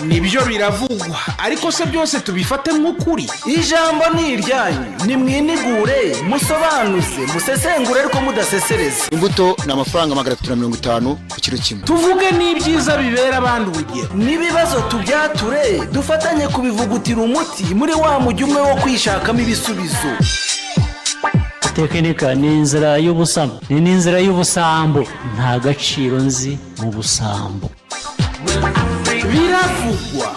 nibyo biravugwa ariko se byose tubifate nk'ukuri. Ijambo ni iryanyu, nimwinigure musobanuze musesengure ariko mudasesereza. Imbuto ni amafaranga 350 ku kilo kimwe. Tuvuge n'ibyiza bibera abandi urugero, n'ibibazo tubyature dufatanye kubivugutira umuti muri wa mujyi umwe wo kwishakamo ibisubizo. Tekinika ni inzira y'ubusambo, ni inzira y'ubusambo, nta gaciro nzi mu busambo. Biravugwa.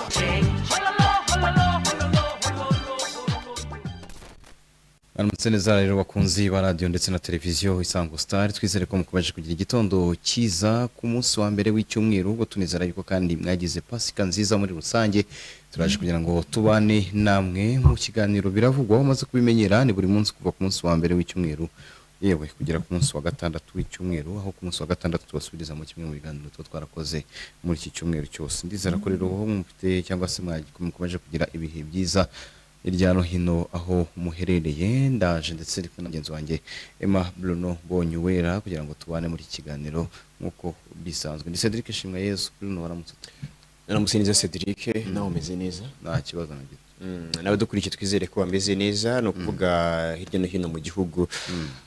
Aramutse neza rero bakunzi ba radio ndetse na televiziyo Isango Star, twizere ko mukomeje kugira igitondo cyiza ku munsi wa mbere w'icyumweru, ubwo tunizera yuko kandi mwagize pasika nziza muri rusange. Turaje kugira ngo tubane namwe mu kiganiro biravugwa, umaze kubimenyera ni buri munsi kuva ku munsi wa mbere w'icyumweru yewe kugera ku munsi wa gatandatu w'icyumweru, aho ku munsi wa gatandatu tubasubiriza mu kimwe mu biganiro twarakoze muri iki cyumweru cyose. Ndizera ko rero mufite cyangwa se mukomeje kugira ibihe byiza irya no hino aho muherereye. Ndaje ndetse ari kumwe n'agenzi wanjye Emma Bruno Bonyuwera kugira ngo tubane muri kiganiro nkuko bisanzwe. Ndi Cedric Shimwa Yesu. Bruno waramutse? Naramusinze Cedric, nawe umeze neza? Nta kibazo na gito. Nawe dukurikiye twizere ko bameze neza, no kuvuga hirya no hino mu gihugu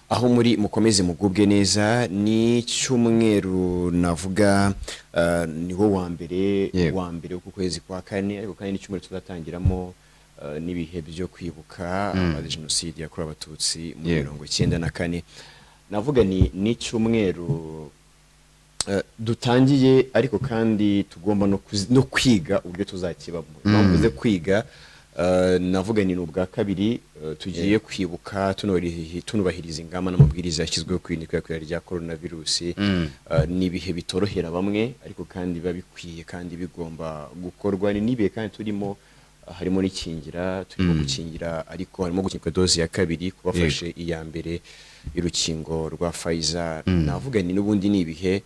aho muri mukomeze mugubwe neza. Ni cyumweru navuga niho wa mbere ku kwezi kwa kane, ariko kandi ni cyumweru tuzatangiramo n'ibihe byo kwibuka jenoside yakorewe abatutsi mu 1994. Navuga ni cyumweru dutangiye, ariko kandi tugomba no kwiga uburyo tuzakibamo. Bamvuze kwiga, navuga ni ubwa kabiri tugiye kwibuka tunubahiriza ingamba n'amabwiriza yashyizweho kwirinda rya coronavirus. Ni ibihe bitorohera bamwe, ariko kandi biba bikwiye kandi bigomba gukorwa. Ni nibihe kandi turimo harimo n'ikingira, turimo gukingira, ariko harimo gukingira doze ya kabiri kubafashe iya mbere y'urukingo rwa Pfizer. Navuga ni n'ubundi ni ibihe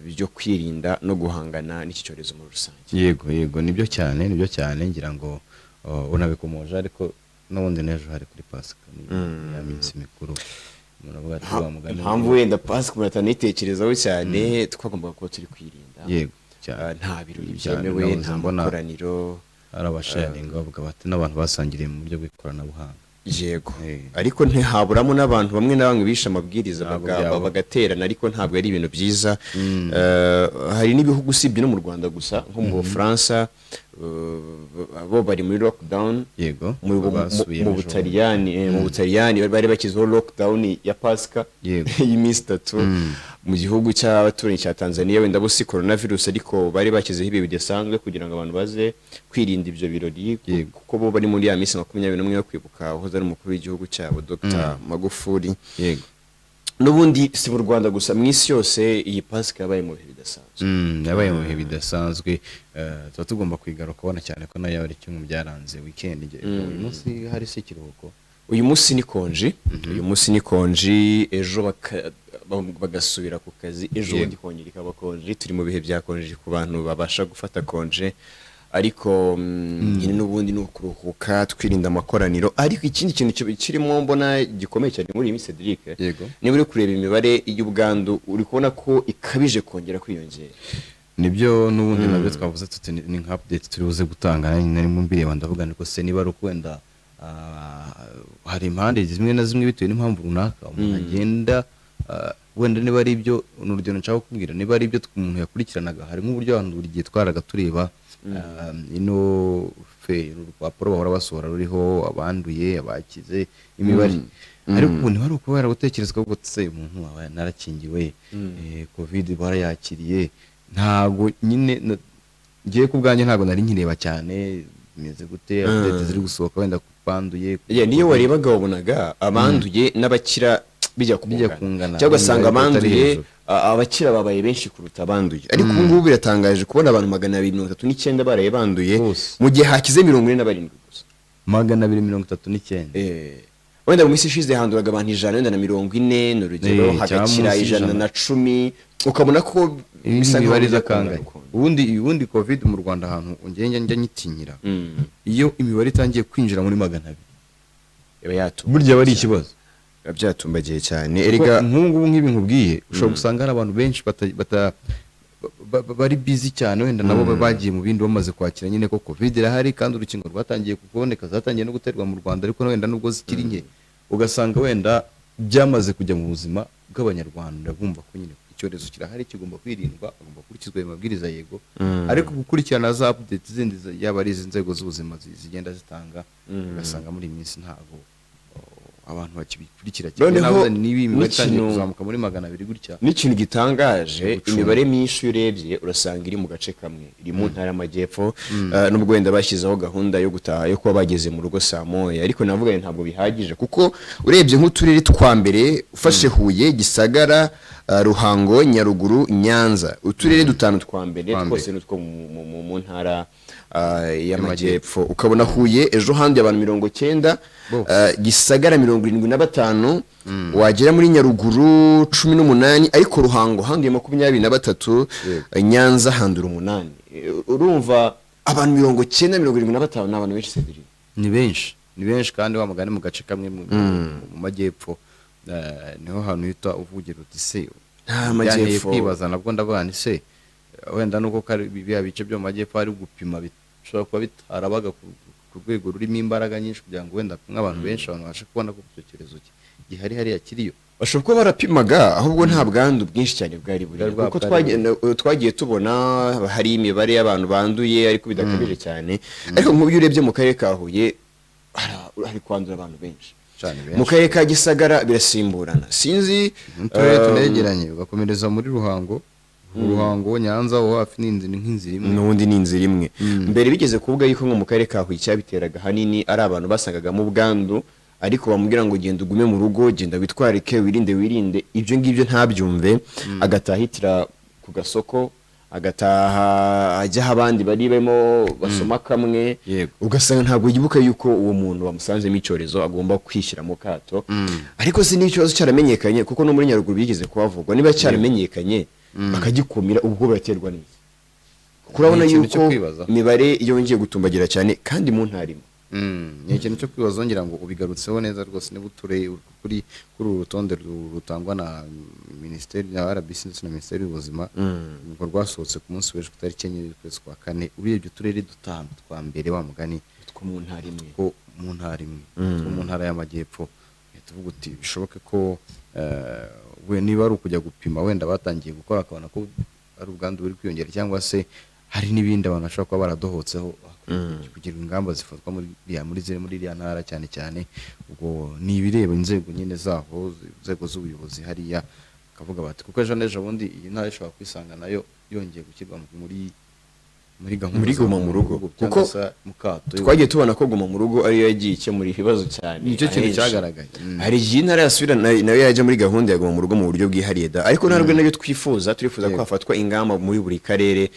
byo kwirinda no guhangana n'iki cyorezo muri rusange. Yego nibyo cyane ngira ngo unabikomoje, ariko n'ubundi n'ejo hari kuri Pasika ya minsi mikuru. Muravuga ati wa mugani impamvu wenda Pasika muratanitekerezaho cyane, twagombaga ko turi kwirinda. Yego nta birori byemewe, nta makoraniro, arabasharinga bavuga bati n'abantu basangiriye mu buryo bw'ikoranabuhanga. Yego ariko ntihaburamo n'abantu bamwe na bamwe bisha amabwiriza bagaterana, ariko ntabwo ari ibintu byiza. Hari n'ibihugu usibye no mu Rwanda gusa, nko mu Bufaransa bo bari muri lockdown. Yego mu Butaliyani bari bakizeho lockdown ya Pasika y'iminsi 3. Mu gihugu cy'abaturanyi cya Tanzania wenda bo si coronavirus, ariko bari bakizeho ibihe bidasanzwe kugira ngo abantu baze kwirinda ibyo birori, kuko bo bari muri ya minsi 21 yo kwibuka aho zari umukuru w'igihugu cyabo Dr. Magufuli. Yego n'ubundi si mu Rwanda gusa, mu isi yose iyi Pasika yabaye mu bihe bidasanzwe. Yabaye mu bihe bidasanzwe. Tuba tugomba kwigaruka kubona cyane ko nayo ari kimwe mu byaranze weekend. Uyu munsi hari se ikiruhuko? Uyu munsi ni konji, ejo bagasubira ku kazi, ejo bundi kongera ikaba konji. Turi mu bihe bya konji ku bantu babasha gufata konje, ariko nyine n'ubundi ni ukuruhuka twirinda amakoraniro. Ariko ikindi kintu kirimo mbona gikomeye cyane muri iyi Cedric, niba uri kureba imibare y'ubwandu uri kubona ko ikabije kongera kwiyongera. Nibyo n'ubundi nabyo twavuze tuti ni nka update turi buze gutanga. Nari mu mbire ndavuga niko se niba ari kwenda hari impande zimwe na zimwe bitewe n'impamvu runaka umuntu agenda wenda niba ari ibyo n'urugero nshaka kubwira, niba ari ibyo umuntu yakurikiranaga, hari nk'uburyo abantu buri gihe twaraga tureba ino urupapuro bahora basohora ruriho abanduye abakize imibare, ariko ubundi hari uko baragutekerezwa ko se umuntu narakingiwe covid barayakiriye. Ntago nyine ngiye ku bwanjye ntago nari nkireba cyane meze gute update ziri gusohoka wenda kubanduye. Niyo warebaga wabonaga abanduye n'abakira bijya kungana, cyangwa gasanga abanduye abakira babaye benshi kuruta abanduye. Ariko ubu ngubu biratangaje kubona abantu 239 baraye banduye mu gihe hakize 47 gusa. 239. Wenda mu minsi ishize handuraga abantu 140 n'urugero, hagakira 110, ukabona ko bisa nk'ibariza kangahe. Ubundi covid mu Rwanda ahantu njya nyitinyira, iyo imibare itangiye kwinjira muri 200 burya bari ikibazo. Byatumbagiye cyane. Erega nk'ubu nk'ibi nkubwiye ushobora gusanga hari abantu benshi bari busy cyane wenda nabo bagiye mu bindi bamaze kwakira nyine ko covid irahari kandi urukingo rwatangiye kuboneka, zatangiye no guterwa mu Rwanda, ariko wenda nubwo zikiri nke ugasanga wenda byamaze kujya mu buzima bw'abanyarwanda bumva ko nyine icyorezo kirahari kigomba kwirindwa, agomba gukurikizwa ayo mabwiriza yego, ariko gukurikirana za update zindi yaba ari izi nzego z'ubuzima zigenda zitanga ugasanga muri iyi minsi ntabwo abantu bakibikurikira cyane. Noneho niba imibare itangiye kuzamuka muri 200 gutya, n'ikintu gitangaje imibare myinshi urebye urasanga iri mu gace kamwe, iri mu ntara y'amajyepfo, nubwo wenda bashyizeho gahunda yo gutaha yo kuba bageze mu rugo saa moya, ariko navuga ntabwo bihagije kuko urebye nk'uturere twa mbere ufashe Huye, Gisagara, Ruhango, Nyaruguru, Nyanza, uturere dutanu twa mbere twose n'utwo mu ntara y'amajyepfo, ukabona Huye ejo handi abantu 90, Gisagara 75, wagera muri Nyaruguru 18, ariko Ruhango handuye 23, Nyanza handura 8. Urumva abantu 90-75 n'abantu benshi Cedric, ni benshi kandi wa mugani mu gace kamwe mu majyepfo, niho hantu hita uvugira uti se nta majyepfo kwibaza nabwo ndabana se wenda nuko biya bice byo mu majyepfo ari gupima bishobora kuba bitarabaga ku rwego rurimo imbaraga nyinshi kugira ngo wenda nk'abantu benshi abantu bashe kubona ko icyo cyorezo gihari hariya kiriyo. bashobora kuba barapimaga ahubwo nta bwandu bwinshi cyane bwari buri, kuko twagiye tubona hari imibare y'abantu banduye ariko bidakabije cyane, ariko nk'ubu urebye mu karere ka Huye hari kwandura abantu benshi, mu karere ka Gisagara birasimburana, sinzi turere tunegeranye ugakomereza muri Ruhango, Nyanza wo hafi n'inzira imwe n'ubundi n'inzira imwe. Mbere bigeze kuvuga yuko nko mu karere ka Huye cyabiteraga hanini ari abantu basangagamo ubwandu, ariko bamubwira ngo genda ugume mu rugo, genda witwarike, wirinde, ibyo ngibyo ntabyumve, agatahitira ku gasoko, agataha ajya abandi bari barimo basoma kamwe, ugasanga ntabwo yibuka yuko uwo muntu bamusanzemo icyorezo agomba kwishyira mu kato. Ariko si n'ikibazo cyaramenyekanye kuko no muri Nyaruguru bigeze kuhavugwa, niba cyaramenyekanye bakagikumira ubwo biraterwa n'iki, kuko urabona yuko imibare yongeye gutumbagira cyane kandi mu ntarimo. Ni ikintu cyo kwibaza ngira ngo ubigarutseho neza rwose, niba utureye kuri uru rutonde rutangwa na Minisiteri ya RBC ndetse na Minisiteri y'Ubuzima, ubwo rwasohotse ku munsi w'ejo tariki 9 y'ukwezi kwa 4, urebye uturere dutanu twa mbere wa mugani two mu ntara imwe, two mu ntara y'amajyepfo, tuvuga uti bishoboke ko we niba ari ukujya gupima wenda batangiye gukora akabona ko ari ubwandu buri kwiyongera, cyangwa se hari n'ibindi abantu bashobora kuba baradohotseho kugira ingamba zifatwa muri iriya ntara cyane cyane. Ubwo ni ibireba inzego nyine zaho, inzego z'ubuyobozi hariya, akavuga bati kuko ejo n'ejo bundi iyi ntara ishobora kwisanga nayo yongeye gushyirwa muri gahunda Guma mu Rugo, kuko twagiye tubona ko Guma mu Rugo ariyo yagiye ikemura ibibazo cyane, nicyo kintu cyagaragaye. Hari igihe intara yasubira nayo yajya muri gahunda ya Guma mu Rugo mu buryo bwihariye da, ariko ntabwo nayo turifuza ko hafatwa ingamba muri buri karere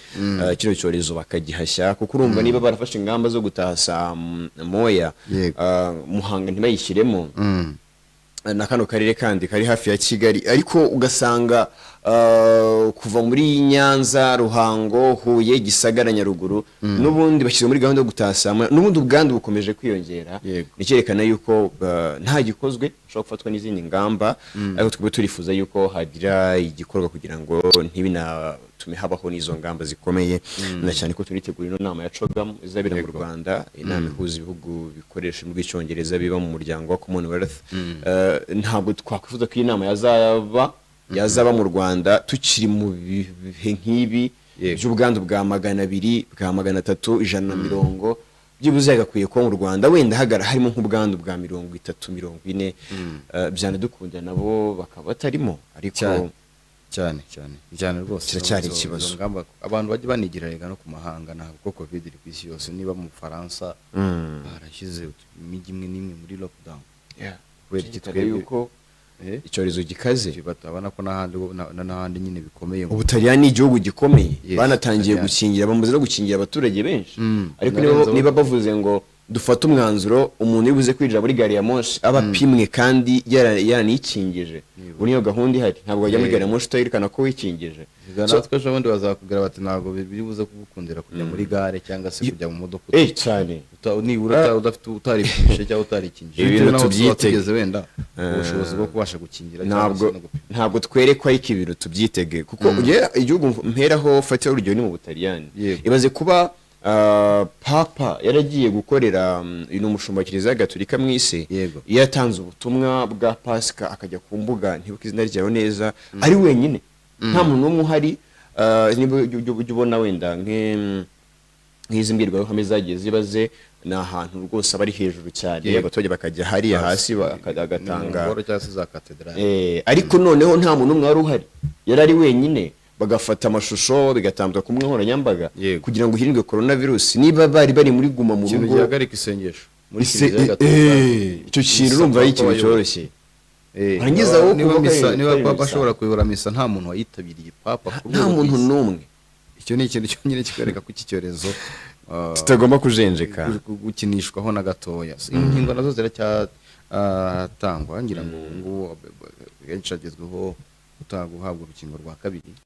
kino cyorezo bakagihashya, kuko urumva niba barafashe ingamba zo gutaha saa moya, Muhanga ntibayishyiremo na kano karere kandi kari hafi ya Kigali, ariko ugasanga kuva muri Nyanza, Ruhango, Huye, Gisagara, Nyaruguru n'ubundi bashyizwe muri gahunda yo gutasama, n'ubundi ubwandu bukomeje kwiyongera, nicyerekana yuko nta gikozwe ushobora gufatwa n'izindi ngamba, ariko twebwe turifuza yuko hagira igikorwa kugira ngo ntibinatume habaho n'izo ngamba zikomeye, na cyane ko turitegura ino nama ya CHOGM izabera mu Rwanda, inama ihuza ibihugu bikoresha mu Bw'icyongereza biba mu muryango wa Commonwealth. Ntabwo twakwifuza ko iyi nama yazaba mu Rwanda tukiri mu bihe nk'ibi by'ubwandu bwa 200, bwa 300, 150, byibuze yagakwiye kuba mu Rwanda wenda harimo nk'ubwandu bwa 30-40, byanadukunda nabo bakaba batarimo, ariko cyane rwose kiracyari ikibazo. Abantu bajya banigira rega no ku mahanga, ntabwo covid iri ku isi yose. Niba mu Faransa barashyize imijyi imwe n'imwe muri lockdown, kubera iki twebwe yuko icyorezo gikaze, batabona ko n'ahandi nyine bikomeye. Ubutaliyani ni igihugu gikomeye, banatangiye gukingira, bamaze no gukingira abaturage benshi, ariko niba bavuze ngo dufata umwanzuro umuntu wibuze kwinjira muri gari ya moshi aba apimwe kandi yaranikingije ubu niyo gahunda ihari ntabwo wajya muri gari ya moshi utayerekana ko wikingije natwe ejo bundi bazakubwira bati ntabwo bibuze kugukundira kujya muri gare cyangwa se kujya mu modoka cyane nibura udafite utaripimije cyangwa utarikingije ibintu tubyitege wenda ubushobozi bwo kubasha gukingira ntabwo twerekwa iki ibintu tubyitege kuko igihugu mperaho fatira urugero ni mu Butaliyani ibaze kuba papa yaragiye gukorera umushumba wa kiliziya gatolika mu isi iyo yatanze ubutumwa bwa pasika akajya ku mbuga ntibuke izina ryawe neza ari wenyine nta muntu n'umwe uhari niba ujya ubona wenda nk'izi mbwirwaruhame zagiye zibaze ni ahantu rwose aba ari hejuru cyane abaturage bakajya hariya hasi bagatanga ariko noneho nta muntu n'umwe wari uhari yari ari wenyine bagafata amashusho bigatambwa ku nkoranyambaga kugira ngo hirindwe coronavirus niba bari muri guma mu rugo gihagarika isengesho muri icyo kintu urumva ari ikintu cyoroshye hangiza wo niba papa ashobora kuyobora misa nta muntu wayitabiriye papa nta muntu n'umwe icyo ni ikintu cyonyine kikwereka ko iki cyorezo tutagomba kujenjeka gukinishwaho na gatoya ingingo nazo ziracyatangwa ngira ngo benshi agezweho guhabwa urukingo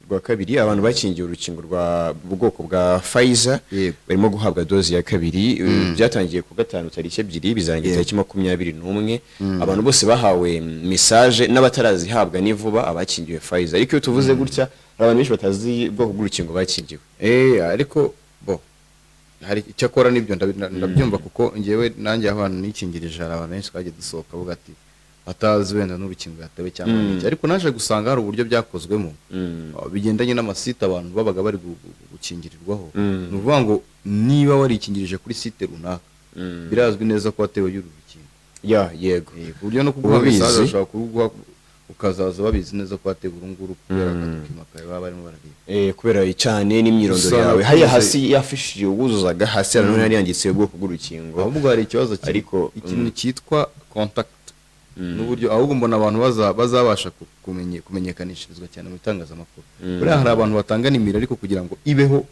rwa kabiri abantu bakingiye urukingo rwa bwoko bwa Pfizer barimo guhabwa dozi ya kabiri byatangiye ku gatanu tariki 2 bizarangira tariki 21 abantu bose bahawe message n'abatarazihabwa ni vuba abakingiwe Pfizer ariko iyo tuvuze gutya abantu benshi batazi bwoko bw'urukingo bakingiwe ariko hari icyo akora nibyo ndabyumva kuko ngewe nanjye abantu nikingirije abantu benshi twagiye dusohoka vuga ati atazi wenda n'urukingo yatewe cyangwa n'iki ariko naje gusanga hari uburyo byakozwemo bigendanye n'amasite abantu babaga bari gukingirirwaho ni ukuvuga ngo niba warikingirije kuri site runaka birazwi neza ko watewe y'uru rukingo yego ku buryo no kuguha mesaje ushobora kuguha ukazaza babizi neza ko watewe urunguru kubera agapima kawe baba barimo barabiye kubera cyane n'imyirondoro yawe hariya hasi yafishije uwuzuzaga hasi hari yanditse ubwoko bw'urukingo ahubwo hari ikibazo ariko ikintu cyitwa contact n'uburyo ahubwo mbona abantu bazabasha kumenyekanishirizwa cyane mu itangazamakuru buriya hari abantu batanga nimero ariko kugira ngo ibeho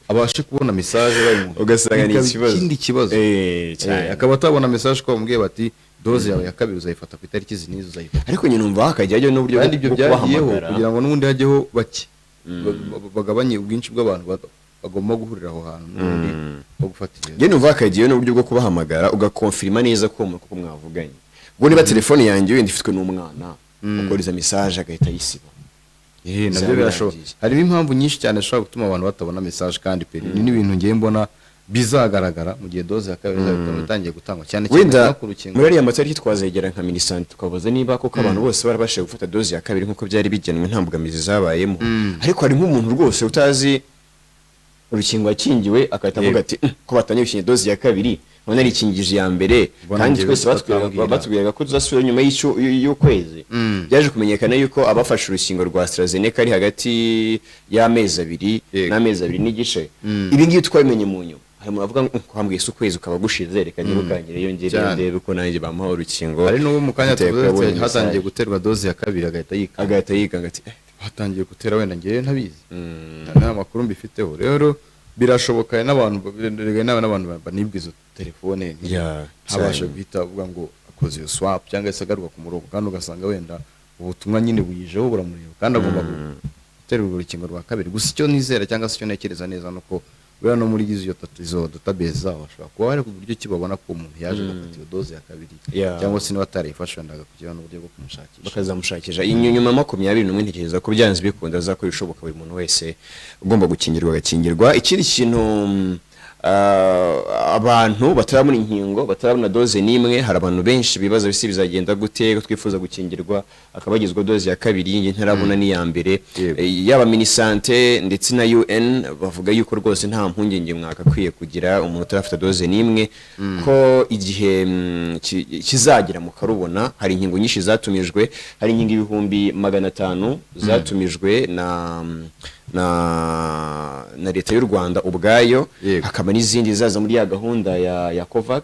abashe kubona message bari mu ugasanga ni ikindi kibazo akaba atabona message ko bamubwiye bati doze yawe ya kabiri uzayifata ku itariki zinizo uzayifata ariko nyine umva hakajyayo n'uburyo kandi ibyo byagiyeho kugira ngo n'ubundi hajyeho bake bagabanye ubwinshi bw'abantu bagomba guhurira aho hantu n'ubundi bo gufatira nyine umva hakajyayo n'uburyo bwo kubahamagara ugakonfirma neza ko kuko mwavuganye ngo niba telefone yanjye wenda ifitwe n'umwana ukoriza message agahita yisiba nabyo birashoboka harimo impamvu nyinshi cyane zishobora gutuma abantu batabona message kandi pe ni n'ibintu ngiye mbona bizagaragara mu gihe doze ya kabiri itangiye gutangwa cyane cyane ku rukingo muri ariya matariki twazegera nka minisante tukabaza niba koko abantu bose barabashije gufata doze ya kabiri nk'uko byari bigenwe nta mbogamizi zabayemo ariko hari nk'umuntu rwose utazi urukingo yakingiwe akahita avuga ati ko batangiye gukingira doze ya kabiri none arikingije ya mbere kandi twese batubwiraga ko tuzasubira nyuma y'ukwezi byaje kumenyekana yuko abafashe urukingo rwa AstraZeneca ari hagati y'amezi 2 n'amezi 2 n'igice ibi ngibi twabimenye mu nyuma harimo avuga ko hambwiye ukwezi ukaba gushize reka nyirukangire yongere ndebe ko nanjye bamuha urukingo ari n'uwo mu kanya tuvuze hatangiye guterwa doze ya kabiri agahita yika ngati hatangiye gutera wenda ngiye ntabizi nta makuru mbifiteho rero birashoboka n'abantu banibwiza telefone ntabasha guhita avuga ngo akoze iyo swap cyangwa se agaruka ku murongo kandi ugasanga wenda ubutumwa nyine buyijeho buramureba kandi agomba guterwa urukingo rwa kabiri gusa icyo nizera cyangwa se icyo ntekereza neza nuko buriya no muri izo database zabo bashobora kuba hari uburyo ki babona ko umuntu yaje gufata iyo doze ya kabiri cyangwa se niba atarayifashe wenda kugira n'uburyo bwo kumushakisha bakazamushakisha inyuma 21 ntekereza ko byanze bikunda azakora ibishoboka buri muntu wese ugomba gukingirwa agakingirwa ikindi kintu abantu batarabona inkingo batarabona doze n'imwe hari abantu benshi bibaza bisi bizagenda gute twifuza gukingirwa akabagizwa doze ya kabiri nge ntarabona ni ya mbere yaba minisante ndetse na UN bavuga yuko rwose nta mpungenge mwakakwiye kugira umuntu utarafata doze n'imwe ko igihe kizagira mu karubona hari inkingo nyinshi zatumijwe hari inkingo 500 zatumijwe na leta y'u Rwanda ubwayo hakaba n'izindi zaza muri ya gahunda ya COVAX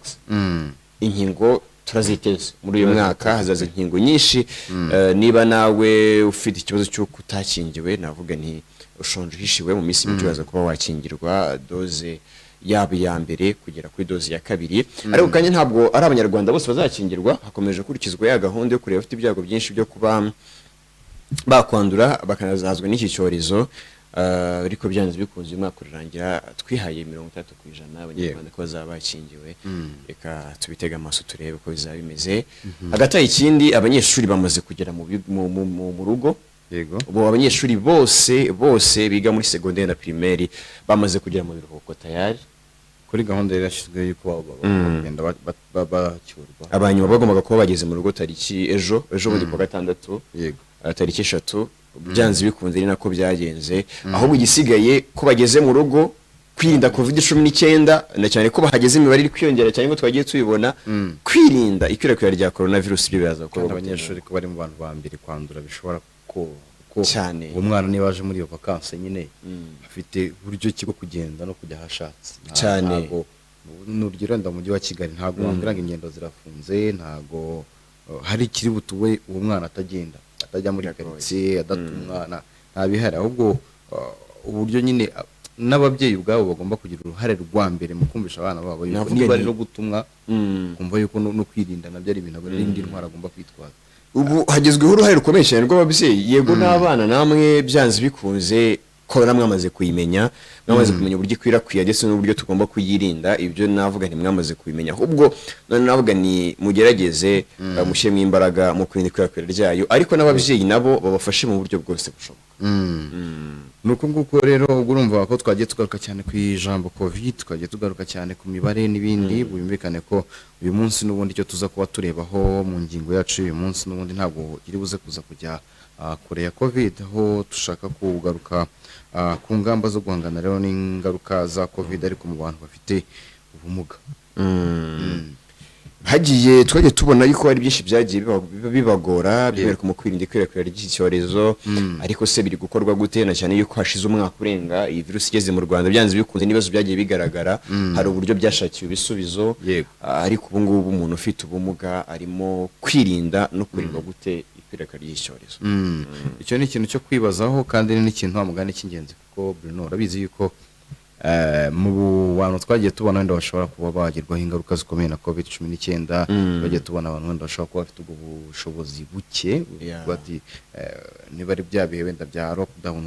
inkingo turaziteze muri uyu mwaka hazaza inkingo nyinshi niba nawe ufite ikibazo cyo kutakingiwe navuga nti ushonje hishiwe mu minsi mike uraza kuba wakingirwa doze yaba iya mbere kugera kuri dozi ya kabiri ariko kandi ntabwo ari abanyarwanda bose bazakingirwa hakomeje kurikizwa ya gahunda yo kureba afite ibyago byinshi byo kuba bakwandura bakanazazwa n'iki cyorezo ariko byanze bikunze umwaka urangira twihaye 30% abanyarwanda ko bazaba bakingiwe reka tubitega amaso turebe ko bizaba bimeze hagati y'ikindi abanyeshuri bamaze kugera mu rugo yego ubu abanyeshuri bose biga muri secondaire na primaire bamaze kugera mu biruhuko tayari kuri gahunda yarashyizwe yuko bagenda bacyurwa abanyuma bagombaga kuba bageze mu rugo tariki ejo bundi ku gatandatu yego tariki 3 byanze bikunze ni nako byagenze ahubwo igisigaye ko bageze mu rugo kwirinda covid-19 na cyane ko bahageze imibare iri kwiyongera cyane ngo twagiye tubibona kwirinda ikwirakwira rya coronavirus byo biraza ko abanyeshuri ko bari mu bantu ba mbere kwandura bishobora ko cyane umwana niba aje muri iyo vacances nyine afite uburyo kigo kugenda no kujya hashatse cyane n'urugero nda mu mujyi wa Kigali ntago wambwira ngo ingendo zirafunze ntago hari kiri butuwe uwo mwana atagenda atajya muri quartier adata umwana ntabihari ahubwo uburyo nyine n'ababyeyi ubwabo bagomba kugira uruhare rwa mbere mu kumvisha abana babo niba ari no gutumwa kumva yuko no kwirinda nabyo ari ibintu n'indi ntwara agomba kwitwaza ubu hagezweho uruhare rukomeye cyane rw'ababyeyi yego n'abana namwe byanze bikunze ko namwe mwamaze kuyimenya mwamaze kumenya uburyo ikwirakwira ndetse n'uburyo tugomba kuyirinda ibyo navuga ntimwamaze kubimenya ahubwo none navuga ni mugerageze mushyiremo imbaraga mu kwirinda ikwirakwira ryayo ariko n'ababyeyi nabo babafashe mu buryo bwose bushoboka nuko nguko rero urumva ko twagiye tugaruka cyane ku ijambo covid twagiye tugaruka cyane ku mibare n'ibindi bumvikane ko uyu munsi n'ubundi cyo tuza kuba turebaho mu ngingo yacu uyu munsi n'ubundi ntabwo iri buze kuza kujya kure ya covid aho dushaka kugaruka ku ngamba zo guhangana rero n'ingaruka za covid ariko mu bantu bafite ubumuga hagiye twagiye tubona yuko hari byinshi byagiye bibagora byereka mu kwirinda ikwirakwira ry'iki cyorezo ariko se biri gukorwa gute na cyane yuko hashize umwaka urenga iyi virus igeze mu Rwanda byanze bikunze n'ibibazo byagiye bigaragara hari uburyo byashakiwe ibisubizo ariko ubu ngubu umuntu ufite ubumuga arimo kwirinda no kurinda gute ikwirakwira ry'iki cyorezo icyo ni ikintu cyo kwibazaho kandi ni ikintu amugani cy'ingenzi kuko Bruno urabizi yuko mu bantu twagiye tubona wenda bashobora kuba bagirwaho ingaruka zikomeye na covid-19 bagiye tubona abantu wenda bashobora kuba bafite ubwo bushobozi buke bati niba ari bya bihe wenda bya lockdown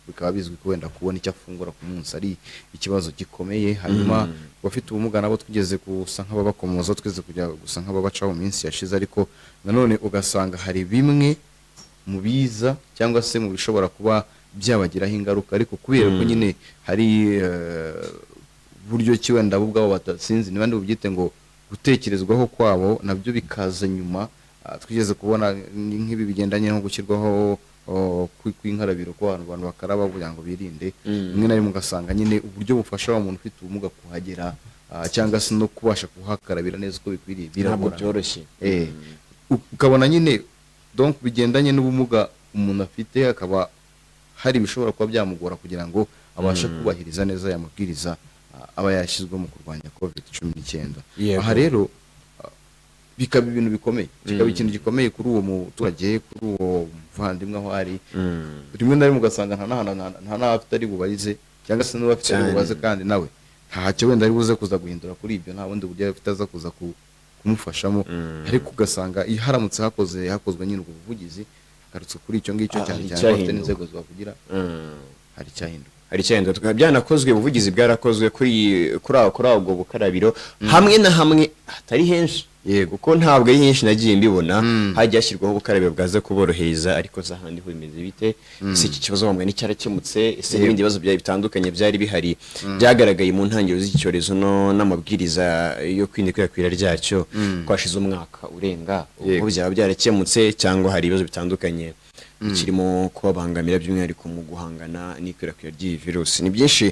bikaba bizwi ko wenda kubona icyo afungura ku munsi ari ikibazo gikomeye hanyuma bafite ubumuga nabo twigeze gusa nk'ababakomoza tweze kujya gusa nk'ababacaho mu minsi yashize ariko nanone ugasanga hari bimwe mu biza cyangwa se mu bishobora kuba byabagiraho ingaruka ariko kubera ko nyine hari buryo ki wenda bo ubwabo batasinzi niba ndibubyite ngo gutekerezwaho kwabo nabyo bikaza nyuma twigeze kubona nk'ibi bigendanye no gushyirwaho kw'inkarabiro ko abantu bakaraba kugira ngo birinde rimwe na rimwe ugasanga nyine uburyo bufasha umuntu ufite ubumuga kuhagera cyangwa se no kubasha kuhakarabira neza uko bikwiriye biragora byoroshye ukabona nyine donc bigendanye n'ubumuga umuntu afite akaba hari ibishobora kuba byamugora kugira ngo abashe kubahiriza neza aya mabwiriza aba yashyizwe mu kurwanya covid-19 aha rero bikaba ibintu bikomeye bikaba ikintu gikomeye kuri uwo muturage kuri uwo muvandimwe aho ari rimwe na rimwe ugasanga nta n'afite ari bubarize cyangwa se n'uwo afite ari bubaze kandi nawe ntacyo wenda ari buze kuza guhindura kuri ibyo nta bundi buryo afite aza kuza kumufashamo ariko ugasanga iyo haramutse hakozwe nyine ubwo buvugizi hagarutse kuri icyo ngicyo cyane cyane bafite n'inzego zibavugira hari icyahinduka byanakozwe ubuvugizi bwarakozwe kuri ubwo bukarabiro hamwe na hamwe hatari henshi kuko ntabwo ari henshi nagiye mbibona hajya hashyirwaho ubukarabiro bwaza kuborohereza ariko za handi ho bimeze bite ese iki kibazo bamwe n'icyarakemutse ese n'ibindi bibazo bitandukanye byari bihari byagaragaye mu ntangiriro z'iki cyorezo n'amabwiriza yo kwirinda ikwirakwira ryacyo ko hashize umwaka urenga ubu byaba byarakemutse cyangwa hari ibibazo bitandukanye kirimo kubabangamira by'umwihariko mu guhangana n'ikwirakwira ry'iyi virusi ni byinshi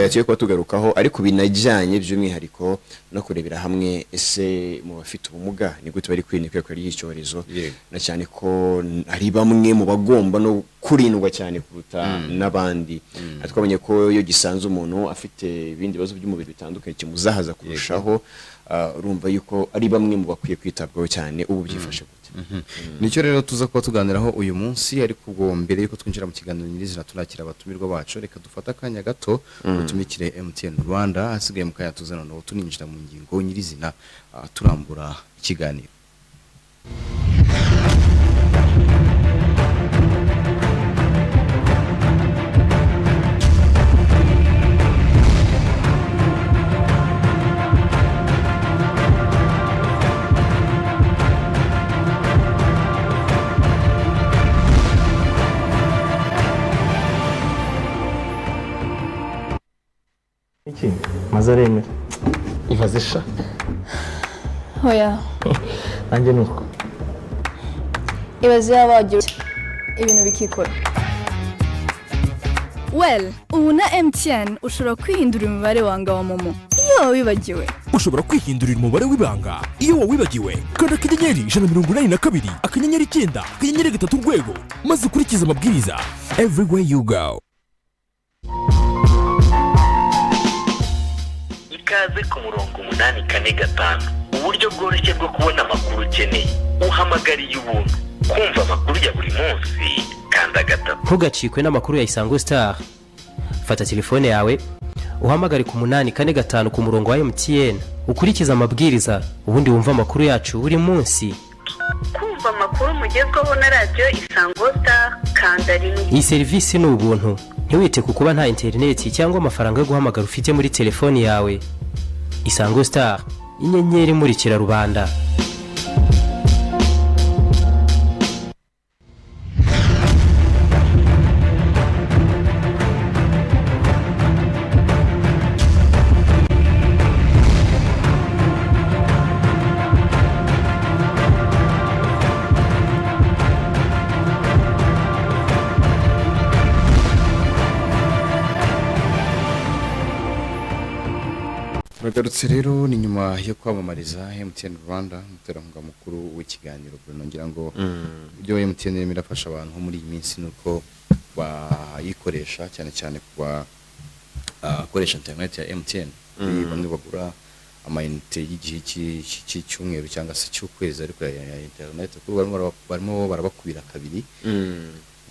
tugiye kuba tugarukaho ariko binajyanye by'umwihariko no kurebera hamwe ese mu bafite ubumuga ni gute bari kwirinda ikwirakwira ry'iki cyorezo na cyane ko ari bamwe mu bagomba no kurindwa cyane kuruta n'abandi twabonye ko iyo gisanze umuntu afite ibindi bibazo by'umubiri bitandukanye kimuzahaza kurushaho urumva yuko ari bamwe mu bakwiye kwitabwaho cyane ubu byifashe gute nicyo rero tuza kuba tuganiraho uyu munsi, ariko ubwo mbere yuko twinjira mu kiganiro nyirizina tunakira abatumirwa bacu, reka dufate akanya gato dutumikire MTN Rwanda, hasigaye mu kanya tuza noneho tuninjira mu ngingo nyirizina turambura ikiganiro. Iki maze aremera ibaze sha Hoya nanjye nuko ibaze yabagira ibintu bikikora. Well, ubu na MTN ushobora kwihindura umubare wanga wa momo iyo wawibagiwe. Ushobora kwihindurira umubare w'ibanga iyo wawibagiwe, kanda akanyenyeri 182 akanyenyeri 9 akanyenyeri 3 urwego maze ukurikiza amabwiriza. Everywhere you go. Ikaze ku murongo 845, uburyo bworoshye bwo kubona amakuru ukeneye. Uhamagariye ubuntu kumva amakuru ya buri munsi, kanda gatatu. Ntugacikwe n'amakuru ya Isango Star. Fata telefone yawe uhamagare ku 845 ku murongo wa MTN, ukurikiza amabwiriza, ubundi wumva amakuru yacu buri munsi. Kumva amakuru mugezweho na radio Isango Star, kanda rimwe. Iyi serivisi ni ubuntu, ntiwite ku kuba nta interineti cyangwa amafaranga yo guhamagara ufite muri telefoni yawe. Isango Star, inyenyeri imurikira rubanda. Turagarutse rero ni nyuma yo kwamamariza MTN Rwanda, umuterankunga mukuru w'ikiganiro. Ngira ngo ibyo MTN irafasha abantu muri iyi minsi nuko bayikoresha cyane cyane kuba akoresha internet ya MTN. Bamwe bagura amayinite y'igihe cy'icyumweru cyangwa se cy'ukwezi, ariko ya internet kuko barimo barabakubira kabiri.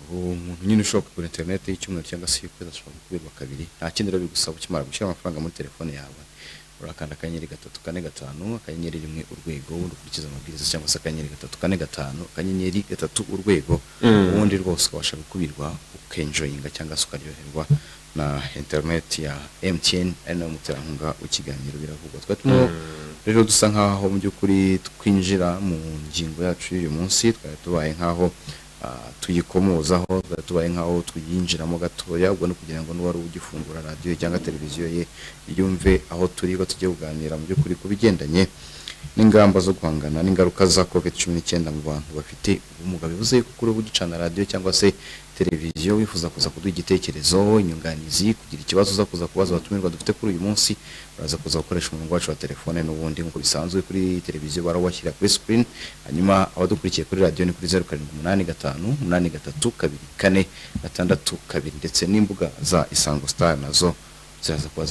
Umuntu nyine ushobora kugura internet y'icyumweru cyangwa se y'ukwezi ashobora kubirwa kabiri. Nta kindi rero bigusaba ukimara gushyira amafaranga muri telefone yawe, urakanda akanyenyeri 345 akanyenyeri 1 urwego, ukurikiza amabwiriza, cyangwa se akanyenyeri 345 akanyenyeri 3 urwego, ubundi rwose ukabasha gukubirwa ukenjoyinga cyangwa se ukaryoherwa na internet ya MTN. Ana umuterankunga w'ikiganiro biravugwa. Twatimo rero dusa nkaho mu by'ukuri twinjira mu ngingo yacu y'uyu munsi, twari tubaye nkaho tuyikomozaho, tubaye nkaho tuyinjiramo gatoya, ubwo no kugira ngo n'uwari ugifungura radio cyangwa televiziyo ye yumve aho turi ko tugiye kuganira mu by'ukuri kubigendanye n'ingamba zo guhangana n'ingaruka za COVID-19 mu bantu bafite ubumuga. Bivuze yuko kuri ubu ducana radio cyangwa se televiziyo wifuza kuza kuduha igitekerezo, inyunganizi, kugira ikibazo uza kuza kubaza abatumirwa dufite kuri uyu munsi, uraza kuza gukoresha umurongo wacu wa telefone n'ubundi nk'uko bisanzwe kuri televiziyo barawashyira kuri screen, hanyuma abadukurikiye kuri radio ni kuri 0785 832 4 ndetse n'imbuga za Isango Star nazo ziraza kuba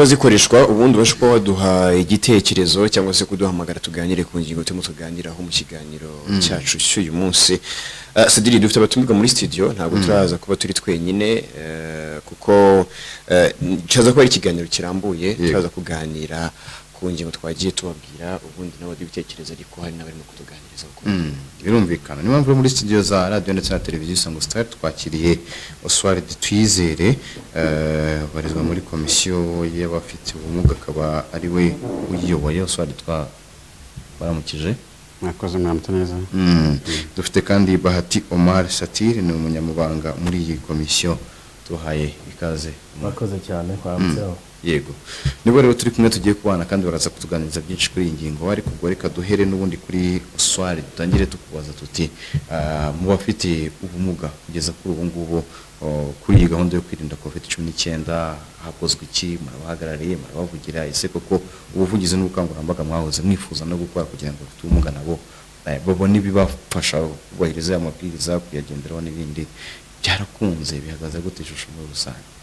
zikoreshwa. Ubundi bashobora waduha igitekerezo cyangwa se kuduhamagara tuganire ku ngingo turimo tuganiraho mu kiganiro cyacu cy'uyu munsi. Cedric, dufite abatumirwa muri studio, ntabwo turaza kuba turi twenyine kuko cyaza kuba ari ikiganiro kirambuye, turaza kuganira ku ngingo twagiye tubabwira, ubundi nabo dibitekerezo ariko hari n'abarimo kutuganiriza uko birumvikana. Ni mpamvu muri studio za radio ndetse na televiziyo Isango Star twakiriye Oswald Twizere, barizwa muri komisiyo y'abafite ubumuga, akaba ari we uyiyoboye. Oswald, baramukije. Mwakoze mwamute neza. Dufite kandi Bahati Omar Satir, ni umunyamabanga muri iyi komisiyo. Tuhaye ikaze. Mwakoze cyane kwaramutseho. Yego, nibo rero turi kumwe tugiye kubana kandi baraza kutuganiriza byinshi kuri iyi ngingo, ariko ubwo reka duhere n'ubundi kuri Oswald, dutangire tukubaza tuti mu bafite ubumuga kugeza kuri ubu ngubu kuri iyi gahunda yo kwirinda COVID-19 hakozwe iki? Murabahagarariye, murabavugira, ese koko ubuvugizi n'ubukangurambaga mwahoze mwifuza no gukora kugira ngo bafite ubumuga nabo babone ibibafasha kubahiriza amabwiriza, kuyagenderaho n'ibindi, byarakunze? Bihagaze gute ishusho muri rusange?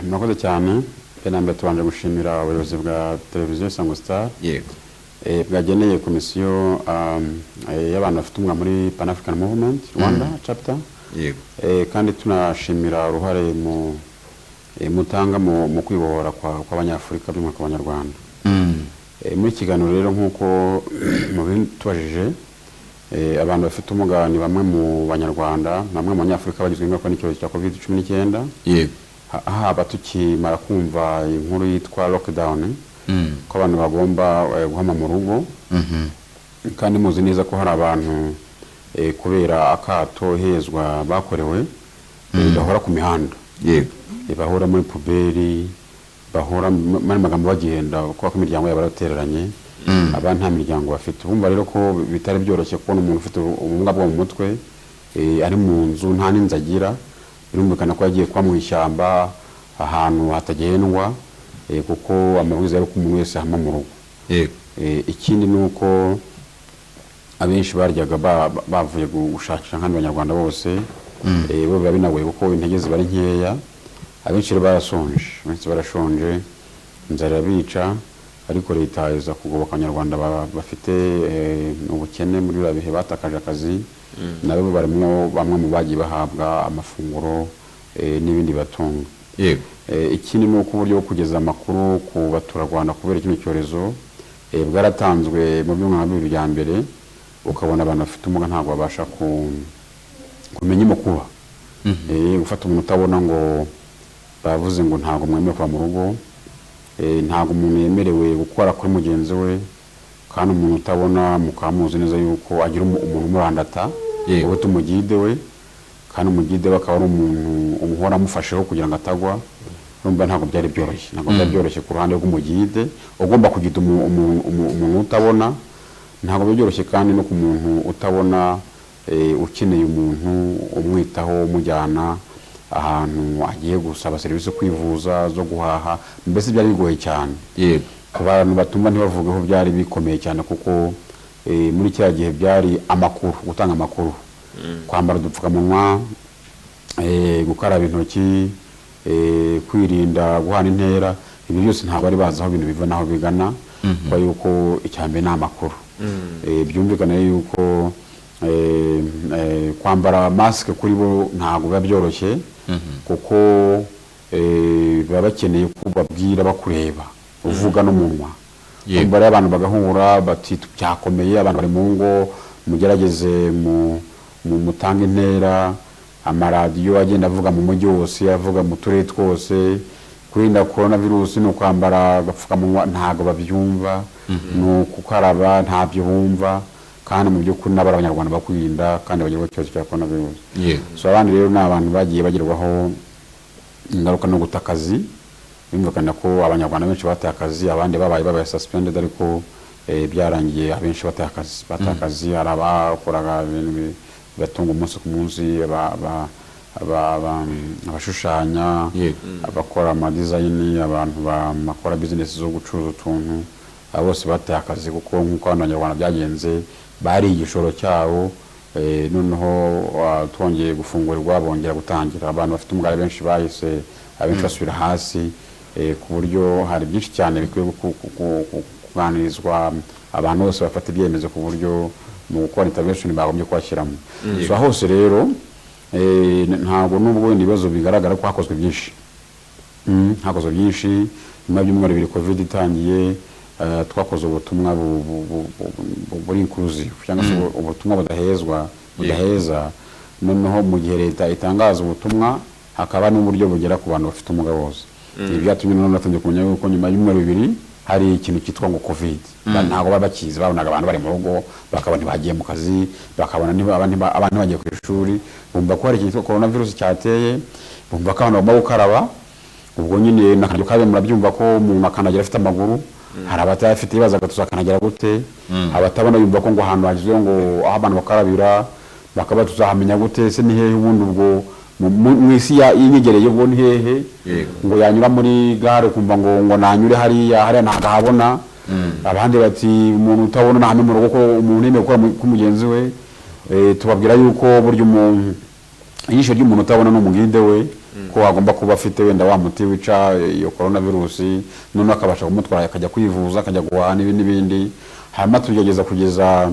Murakoze cyane. Mbere tubanje gushimira abayobozi bwa televiziyo Isango Star. Yego. bwageneye komisiyo y'abantu bafite ubumuga muri Pan African Movement Rwanda chapter. Yego. Kandi tunashimira uruhare mutanga mu kwibohora kw'abanyafurika by'umwaka w'abanyarwanda. Muri kiganiro rero nk'uko tubajije abantu bafite ubumuga ni bamwe mu banyarwanda, bamwe mu banyafurika bagizwe ingaruka n'icyorezo cya COVID-19. Yego. Aha tukimara kumva inkuru yitwa lockdown, ko abantu bagomba guhama mu rugo. Kandi muzi neza ko hari abantu kubera akato hezwa bakorewe bahora ku mihanda. Yego. Bahora muri puberi, bahora muri magambo bagenda kuko imiryango yabo baratereranye. Abantu nta miryango bafite. Bumva rero ko bitari byoroshye kubona umuntu ufite ubumuga bwo mu mutwe ari mu nzu nta n'inzagira. Birumvikana ko yagiye kwa mu ishyamba ahantu hatagendwa kuko amabwiriza ari ko umuntu wese hama mu rugo. Yego. Ikindi nuko abenshi baryaga bavuye gushakisha nk'andi banyarwanda bose bo babinagoye kuko intege ziba ari nkeya. Abenshi barashonje, inzara bica, ariko leta iza kugoboka abanyarwanda bafite ubukene muri bihe batakaje akazi. Nabo barimo bamwe mu bagiye bahabwa amafunguro n'ibindi batunga. Yego. Ikindi nuko uburyo bwo kugeza amakuru ku baturarwanda kubera kino cyorezo bwaratanzwe mu byumweru bibiri bya mbere, ukabona abantu bafite ubumuga ntabwo babasha kumenya imukuba. Gufata umuntu utabona ngo bavuze ngo ntabwo mwemewe kuba mu rugo, ntabwo umuntu yemerewe gukora kuri mugenzi we, kandi umuntu utabona mukamuzi neza yuko agira umuntu umurandata wowe tumugide we, kandi umugide we akaba ari umuntu umuhora amufasheho kugira ngo atagwa. Urumva ntabwo byari byoroshye ku ruhande rw'umugide ugomba kugida umuntu utabona. Ntabwo byoroshye kandi no ku muntu utabona ukeneye umuntu umwitaho umujyana ahantu agiye gusaba serivisi kwivuza zo guhaha. Mbese byari bigoye cyane. Yego. Ku bantu batumva ntibavugeho byari bikomeye cyane kuko muri cya gihe byari amakuru, gutanga amakuru, kwambara udupfukamunwa, gukaraba intoki, kwirinda guhana intera. Ibi byose ntabwo ari bazi aho ibintu biva naho bigana, kuko yuko icyambere ni amakuru. Byumvikana yuko kwambara mask kuri bo ntabwo biba byoroshye kuko baba bakeneye ko babwira bakureba uvuga n'umunwa. Umva rero abantu bagahura bati byakomeye, abantu bari mu ngo mugerageze mutanga intera. Amaradiyo agenda avuga mu mujyi wose, avuga mu turere twose, kwirinda coronavirus no kwambara agapfukamunwa ntabwo babyumva, no kukaraba ntabyo bumva, kandi mu by'ukuri n'abari abanyarwanda bakwirinda kandi bagirwa ikibazo cya coronavirus. So abandi rero ni abantu bagiye bagirwaho ingaruka no guta akazi. Bimvikana ko abanyarwanda benshi bataye akazi, abandi babaye suspended, ariko byarangiye abenshi bataye akazi. Hari abakoraga ibintu batunga umunsi ku munsi, abashushanya, abakora amadizayini, abantu bakora business zo gucuruza utuntu, bose bataye akazi kuko nk'uko abanyarwanda byagenze bari igishoro cyabo. Noneho twongeye gufungurirwa bongera gutangira. Abantu bafite umugare benshi bahise abenshi basubira hasi, ku buryo hari byinshi cyane bikwiye kuganirizwa abantu bose bafata ibyemezo ku buryo mu gukora intervention bagombye kwashyiramo. So hose rero ntabwo nubwo ibibazo bigaragara ko hakozwe byinshi, nyuma y'umwaka bibiri COVID itangiye, twakoze ubutumwa buri inclusive cyangwa se ubutumwa budaheza. Noneho mu gihe leta itangaza ubutumwa hakaba n'uburyo bugera ku bantu bafite ubumuga bose. Ibi byatumye noneho natangiye kumenya yuko nyuma y'umwaka bibiri hari ikintu cyitwa ngo COVID. Ntabwo babakizi, babonaga abantu bari mu rugo, bakabona ntibagiye mu kazi, bakabona abantu bagiye ku ishuri, bumva ko hari ikintu cyitwa coronavirus cyateye, bumva ko abantu bagomba gukaraba. Ubwo nyine nakanjye kabe murabyumva ko umuntu akanagira afite amaguru, hari abatafite ibibazo agatuzakanagira gute, abatabona yumva ko ngo ahantu hagizwe ngo aho abantu bakarabira bakaba tuzahamenya gute, se ni hehe ubundi ubwo mu isi y'inyegereye ubwo ni hehe, ngo yanyura muri gare kumva ngo nanyure hariya ntabwo habona. Abandi bati umuntu utabona nahame mu rugo ko umuntu yemeye gukora ku mugenzi we. Tubabwira yuko burya umuntu ijisho ry'umuntu utabona n'umugide we ko agomba kuba afite wenda wa muti wica iyo coronavirus, none akabasha kumutwara akajya kwivuza, akajya guhaha n'ibindi. hanyuma tugerageza kugeza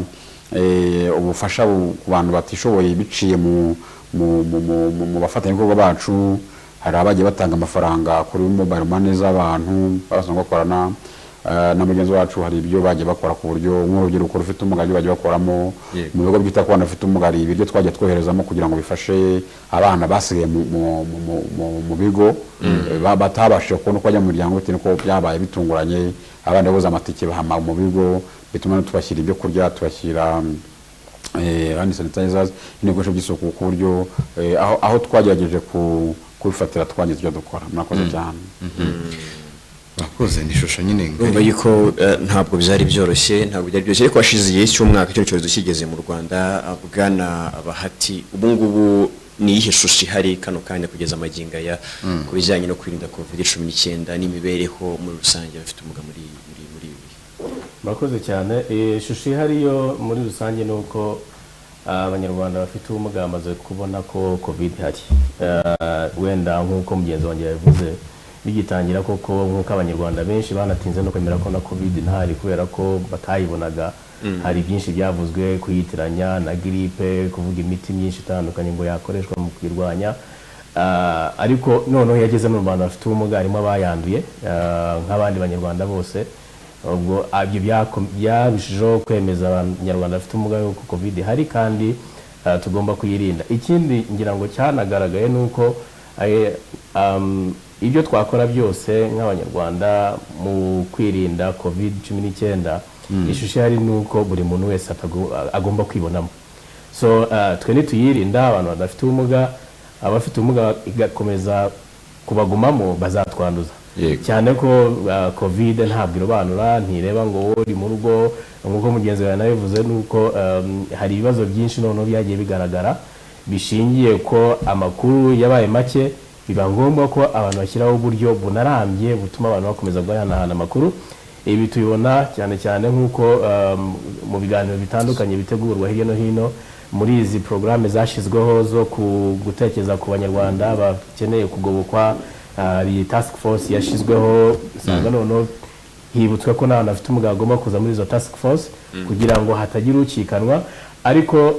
ubufasha ku bantu batishoboye biciye mu bafatanyabikorwa bacu. Hari abagiye batanga amafaranga kuri mobile money z'abantu basanzwe bakorana na mugenzi wacu. Hari ibyo bagiye bakora ku buryo nk'urubyiruko rufite umugari bagiye bakoramo mu bigo byita ku bana bafite umugari, ibiryo twagiye twoherezamo kugira ngo bifashe abana basigaye mu bigo batabashije kubona uko bajya mu miryango bitewe n'uko byabaye bitunguranye. Abana babuze amatike bahama mu bigo, bituma tubashyira ibyo kurya, tubashyira hand sanitizers n'ibikoresho by'isuku ku buryo aho twagerageje kubifatira twagize ibyo dukora. Murakoze cyane. Murakoze. Ni ishusho nyine ngomba yuko ntabwo byari byoroshye, ariko washize igihe cy'umwaka cyo cyorezo kigeze mu Rwanda. Bwana Bahati, ubu ngubu ni iyihe shusho ihari kano kanya kugeza amagingo aya ku bijyanye no kwirinda COVID-19 n'imibereho muri rusange bafite ubumuga muri Murakoze cyane. Ishusho ihari yo muri rusange ni uko abanyarwanda bafite ubumuga bamaze kubona ko COVID ihari. Wenda nk'uko mugenzi wanjye yavuze bigitangira koko nk'uko abanyarwanda benshi banatinze no kwemera ko na COVID ntari kubera ko batayibonaga. Hari byinshi byavuzwe kuyitiranya na gripe, kuvuga imiti myinshi itandukanye ngo yakoreshwa mu kwirwanya. Ariko noneho yageze mu Rwanda bafite ubumuga harimo abayanduye nk'abandi banyarwanda bose. Ubwo ibyo byabishijeho kwemeza abanyarwanda bafite ubumuga yuko COVID hari kandi tugomba kuyirinda. Ikindi ngira ngo cyanagaragaye nuko ibyo twakora byose nk'abanyarwanda mu kwirinda COVID-19 ishusho hari nuko buri muntu wese agomba kwibonamo. So twe nituyirinda abantu badafite ubumuga, abafite ubumuga igakomeza kubagumamo bazatwanduza. Cyane ko COVID ntabwo irobanura, ntireba ngo uri mu rugo. Nk'uko mugenzi wawe nabivuze nuko hari ibibazo byinshi noneho byagiye bigaragara bishingiye ko amakuru yabaye make, biba ngombwa ko abantu bashyiraho uburyo bunarambye butuma abantu bakomeza guhanahana amakuru. Ibi tubibona cyane cyane nk'uko mu biganiro bitandukanye bitegurwa hirya no hino muri izi programme zashyizweho zo gutekereza ku banyarwanda bakeneye kugobokwa. Hari task force yashizweho usanga noneho hibutswe ko n'abantu bafite ubumuga bagomba kuza muri izo task force kugira ngo hatagira ucikanwa. Ariko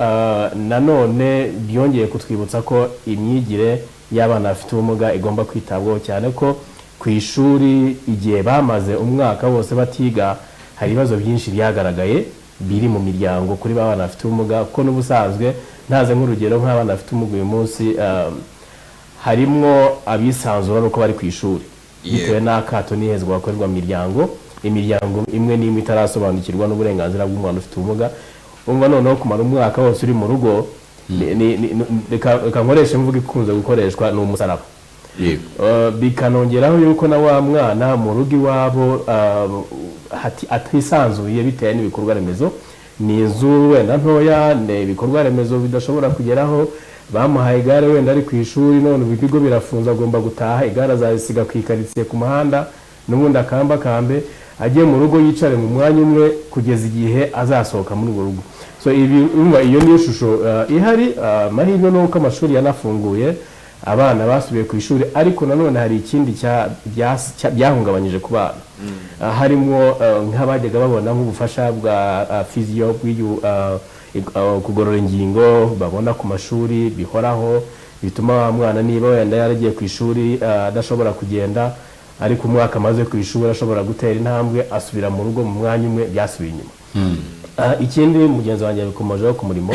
nanone byongeye kutwibutsa ko imyigire y'abana bafite ubumuga igomba kwitabwaho, cyane ko ku ishuri igihe bamaze umwaka wose batiga hari ibibazo byinshi byagaragaye biri mu miryango kuri ba bana bafite ubumuga. Kuko n'ubusanzwe ntaze nk'urugero nk'abana bafite ubumuga uyu munsi harimo abisanzura nuko bari ku ishuri bitewe n'akato n'ihezwa bakorerwa mu imiryango imwe n'imwe itarasobanukirwa n'uburenganzira bw'umuntu ufite ubumuga. Umva noneho kumara umwaka wose uri mu rugo, reka nkoreshe mvuga ikunze gukoreshwa ni umusaraba. Bikanongeraho yuko na wa mwana mu rugo iwabo atisanzuye bitewe n'ibikorwa remezo, ni inzu wenda ntoya, ni ibikorwa remezo bidashobora kugeraho. Bamuhaye igare wenda ari ku ishuri, none ibigo birafunze, agomba gutaha, igare azasiga ku ikaritsiye ku muhanda, n'ubundi akambe agiye mu rugo yicare mu mwanya umwe kugeza igihe azasohoka muri urwo rugo. So iyo ni ishusho ihari. Amahirwe nuko amashuri yanafunguye, abana basubiye ku ishuri, ariko nanone hari ikindi byahungabanyije ku bana. Harimo nk'abajyaga babona nk'ubufasha bwa physio kugorora ingingo babona ku mashuri bihoraho, bituma wa mwana niba wenda yaragiye ku ishuri adashobora kugenda, ariko umwaka amaze ku ishuri ashobora gutera intambwe asubira mu rugo mu mwanya umwe, byasubiye inyuma. Ikindi mugenzi wanjye bikomojeho ku murimo,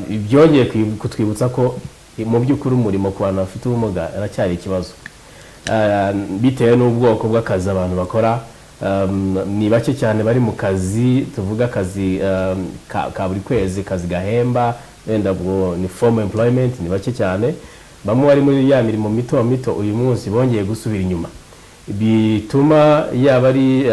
byongeye kutwibutsa ko mu by'ukuri umurimo ku bantu bafite ubumuga aracyari ikibazo bitewe n'ubwoko bw'akazi abantu bakora. Ni bake cyane bari mu kazi, tuvuga akazi ka buri kwezi, kazi gahemba, wenda ubwo ni formal employment, ni bake cyane. Bamwe bari muri ya mirimo mito uyu munsi bongeye gusubira inyuma, bituma yaba ari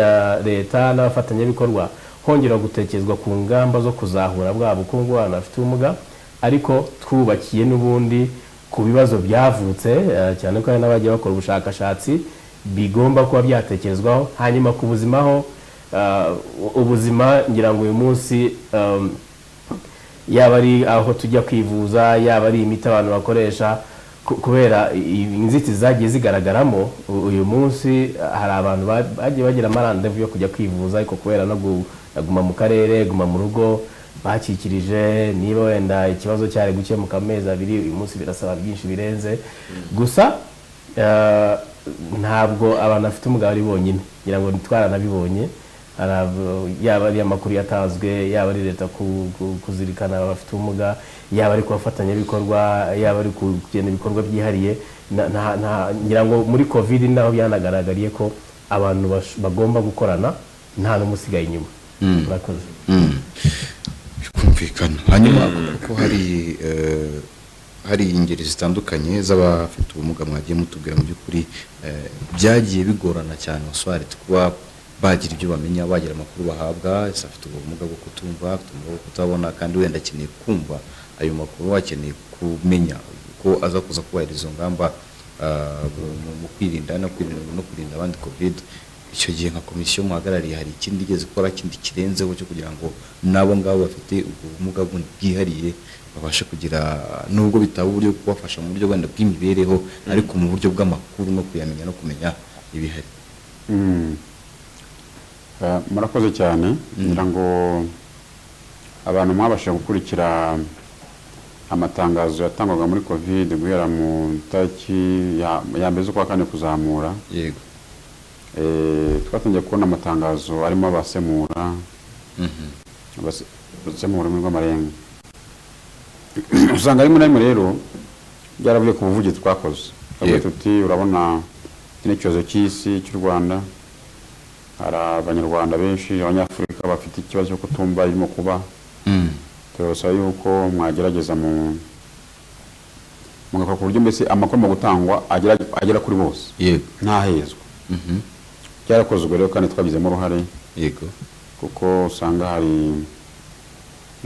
leta n'abafatanyabikorwa hongera gutekerezwa ku ngamba zo kuzahura bwa bukungu bw'abantu bafite ubumuga, ariko twubakiye n'ubundi ku bibazo byavutse, cyane ko hari n'abagiye bakora ubushakashatsi bigomba kuba byatekerezwaho. Hanyuma ku buzima ho, ubuzima ngira ngo uyu munsi yaba ari aho tujya kwivuza, yaba ari imiti abantu bakoresha, kubera inzitizi zagiye zigaragaramo uyu munsi hari abantu bagiye bagira amarandevu yo kujya kwivuza ariko kubera no guma mu karere guma mu rugo bakikirije niba wenda ikibazo cyari gukemuka amezi 2 uyu munsi birasaba byinshi birenze gusa ntabwo abantu bafite umugabo ari bonyine ngira ngo twaranabibonye yaba ari amakuru yatanzwe yaba ari leta kuzirikana abafite ubumuga yaba ari kubafatanyabikorwa yaba ari kugena ibikorwa byihariye ngira ngo muri covid naho byanagaragariye ko abantu bagomba gukorana nta n'umusigaye inyuma murakoze kumvikana hanyuma ko hari ingeri zitandukanye z'abafite ubumuga mwagiye mutubwira mu by'ukuri byagiye bigorana cyane oswari kuba bagira ibyo bamenya bagira amakuru bahabwa afite ubumuga bwo kutumva afite ubumuga bwo kutabona kandi wenda akeneye kumva ayo makuru akeneye kumenya ko aza kuza kubahiriza ingamba mu kwirinda no kurinda abandi covid icyo gihe nka komisiyo muhagarariye hari ikindi igeze gukora kindi kirenzeho cyo kugira ngo nabo ngabo bafite ubumuga bwihariye babashe kugira nubwo bitaba uburyo kubafasha mu buryo wenda bw'imibereho ariko mu buryo bw'amakuru no kuyamenya no kumenya ibihari. Murakoze cyane ngira ngo abantu mwabasha gukurikira amatangazo yatangwaga muri covid guhera mu tariki ya mbere z'ukwa kane kuzamura yego twatangiye kubona amatangazo arimo abasemura abasemura mu rw'amarenga usanga arimo namwe rero byaravuye ku buvugizi twakoze tuti urabona n'ikibazo cy'isi cy'u Rwanda hari abanyarwanda benshi abanyafurika bafite ikibazo cyo kutumva irimo kuba turasaba yuko mwagerageza mugakora ku buryo mbese amakuru mu gutangwa agera kuri bose ntahezwa byarakozwe rero kandi twabizemo uruhare yego kuko usanga hari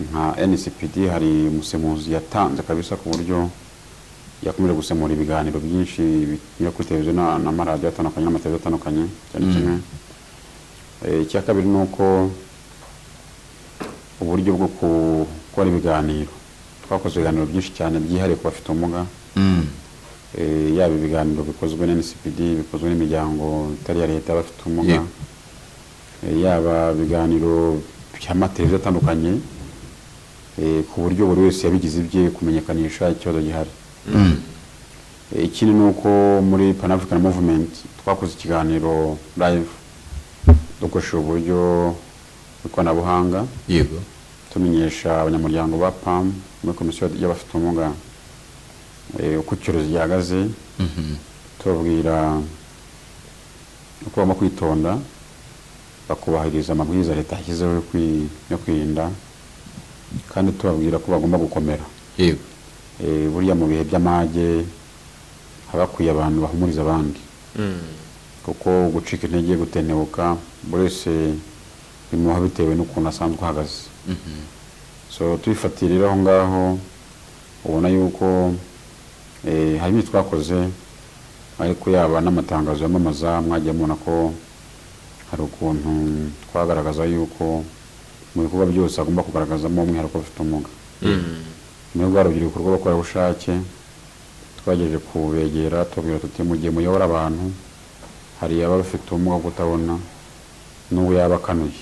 nka NCPD hari umusemuzi yatanze kabisa ku buryo yakomeje gusemura ibiganiro byinshi binyura kuri televiziyo n'amaradiyo atandukanye n'amateleviziyo atandukanye cyane kimwe icya kabiri ni uko uburyo bwo gukora ibiganiro twakoze ibiganiro byinshi cyane byihariye ku bafite ubumuga yaba ibiganiro bikozwe na NCPD bikozwe n'imiryango itari ya leta y'abafite ubumuga yaba ibiganiro by'amateleviziyo atandukanye ku buryo buri wese yabigize ibye kumenyekanisha ikibazo gihari. Ikindi ni uko muri Pan African Movement twakoze ikiganiro live dukoresheje uburyo bw'ikoranabuhanga yego tumenyesha abanyamuryango ba PAM muri komisiyo y'abafite ubumuga uko icyorezo gihagaze tubabwira uko bagomba kwitonda bakubahiriza amabwiriza leta yashyizeho yo kwirinda kandi tubabwira ko bagomba gukomera yego buriya mu bihe by'amage habakwiye abantu bahumuriza abandi kuko gucika intege gutenebuka buri wese bimuha bitewe n'ukuntu asanzwe ahagaze so tubifatira aho ngaho ubona yuko hari twakoze ariko yaba n'amatangazo yamamaza mwagiye mubona ko hari ukuntu twagaragaza yuko mu bikorwa byose agomba kugaragazamo umwihariko ufite ubumuga muri rwa rubyiruko rw'abakorerabushake twagejeje kubegera tubabwira tuti mu gihe muyobora abantu hari abafite ubumuga bwo kutabona n'ubu yaba akanuye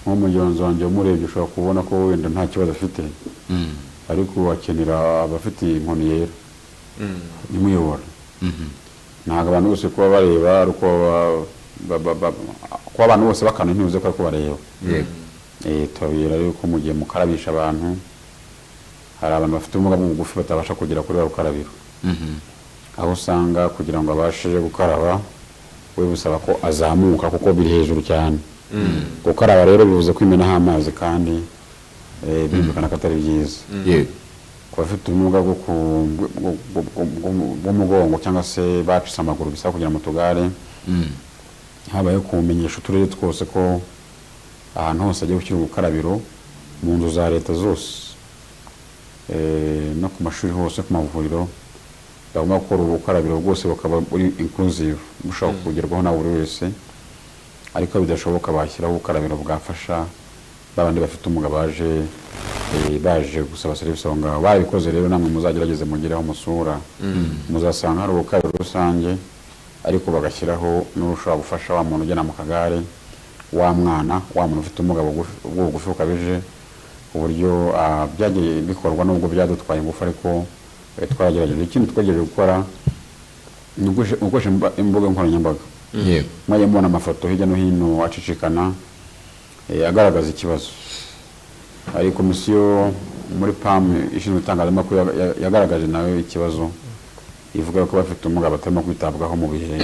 nk'umugenzi wanjye umurebye ushobora kubona ko wenda nta kibazo afite ariko akenera abafite inkoni yera nimuyobora ntabwo abantu bose kuba bareba ariko kuba abantu bose bakanuye ntibivuze ko ariko bareba tubabwira yuko mu gihe mukarabisha abantu hari abantu bafite ubumuga bw'ubugufi batabasha kugera kuri wa rukarabiro aho usanga kugira ngo abashe gukaraba we busaba ko azamuka kuko biri hejuru cyane gukaraba rero bivuze kwimenaho amazi kandi birumvikana ko atari byiza ku bafite ubumuga bw'umugongo cyangwa se bacitse amaguru bisaba kugira mu tugare habaye kumenyesha uturere twose ko ahantu hose agiye gushyira ubukarabiro mu nzu za leta zose no ku mashuri hose ku mavuriro bagomba gukora ubukarabiro bwose bukaba buri inclusive bushobora kugerwaho na buri wese ariko bidashoboka bashyiraho ubukarabiro bwafasha babandi bafite ubumuga baje baje gusaba serivisi aho ngaho barabikoze rero namwe muzagerageze mugireho musura muzasanga hari ubukarabiro rusange ariko bagashyiraho n'urushobora gufasha wa muntu ugena mu kagare wa mwana wa muntu ufite ubumuga bugufi bukabije uburyo byagiye bikorwa nubwo byadutwaye ingufu ariko twagerageje ikindi twagerageje gukora ni ugukoresha imbuga nkoranyambaga mwajya mubona amafoto hirya no hino acicikana agaragaza ikibazo hari komisiyo muri PAM ishinzwe itangazamakuru yagaragaje nawe ikibazo ivuga ko bafite ubumuga batarimo kwitabwaho mu bihe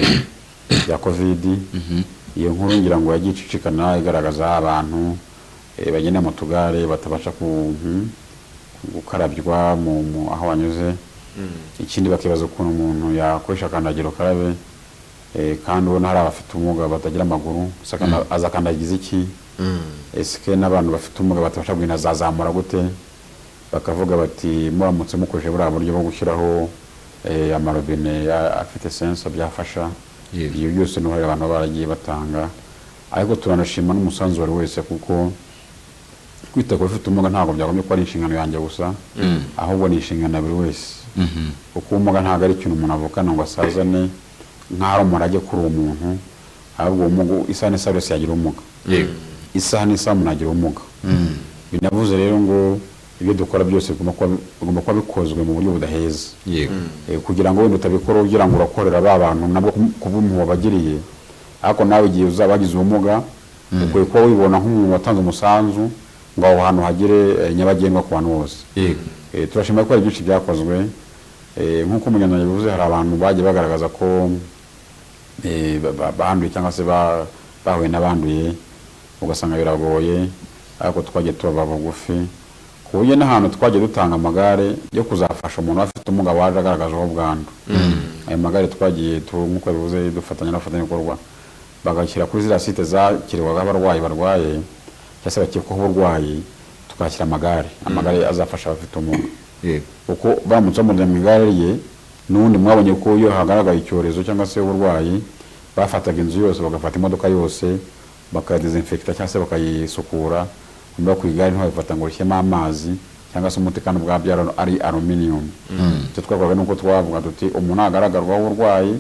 bya covid iyo nkuru ngira ngo yagicicikana igaragaza abantu bagenda mu tugare batabasha gukarabywa aho banyuze ikindi bakibaza ukuntu umuntu yakoresha kandagira ukarabe kandi ubona hari abafite ubumuga batagira amaguru azakandagiza iki ese n'abantu bafite ubumuga batabasha kugenda azazamura gute bakavuga bati muramutse mukoreshe buriya buryo bwo gushyiraho amarobine afite sensa byafasha iyo byose n'uhari abantu baragiye batanga ariko turanashima n'umusanzu wari wese kuko kwita ku bafite ubumuga ntabwo byagombye kuba ari inshingano yanjye gusa ahubwo ni inshingano ya buri wese kuko ubumuga ntabwo ari ikintu umuntu avukana ngo asazane nk'aho ari umurage kuri uwo muntu ahubwo ubumuga isaha n'isaha yose yagira ubumuga isaha n'isaha umuntu agira ubumuga binavuze rero ngo ibyo dukora byose bigomba kuba bikozwe mu buryo budaheza kugira ngo wenda utabikora ugira ngo urakorera ba bantu nabwo kuba umuntu wabagiriye ariko nawe igihe uzaba wagize ubumuga ukwiye kuba wibona nk'umuntu watanze umusanzu ngo aho hantu hagire nyabagendwa ku bantu bose turashimira ko hari byinshi byakozwe nk'uko umunyarwanda yabivuze hari abantu bagiye bagaragaza ko banduye cyangwa se bahuye n'abanduye ugasanga biragoye ariko twagiye tubaba bugufi ku buryo n'ahantu twagiye dutanga amagare yo kuzafasha umuntu afite ubumuga waje agaragazaho ubwandu ayo magare twagiye nk'uko bivuze dufatanya n'abafatanyabikorwa bagashyira kuri ziriya site zakiriweho abarwayi barwaye cyangwa se bakekwaho uburwayi tukashyira amagare azafasha abafite ubumuga kuko baramutse bamujyana mu igare rye n'ubundi mwabonye ko iyo hagaragaye icyorezo cyangwa se uburwayi bafataga inzu yose bagafata imodoka yose bakayidezinfekita cyangwa se bakayisukura nyuma ku igare ntibabifata ngo rishyemo amazi cyangwa se umuti kandi ubwabyo ari aluminium icyo twavugaga nuko twavuga tuti umuntu agaragarwaho uburwayi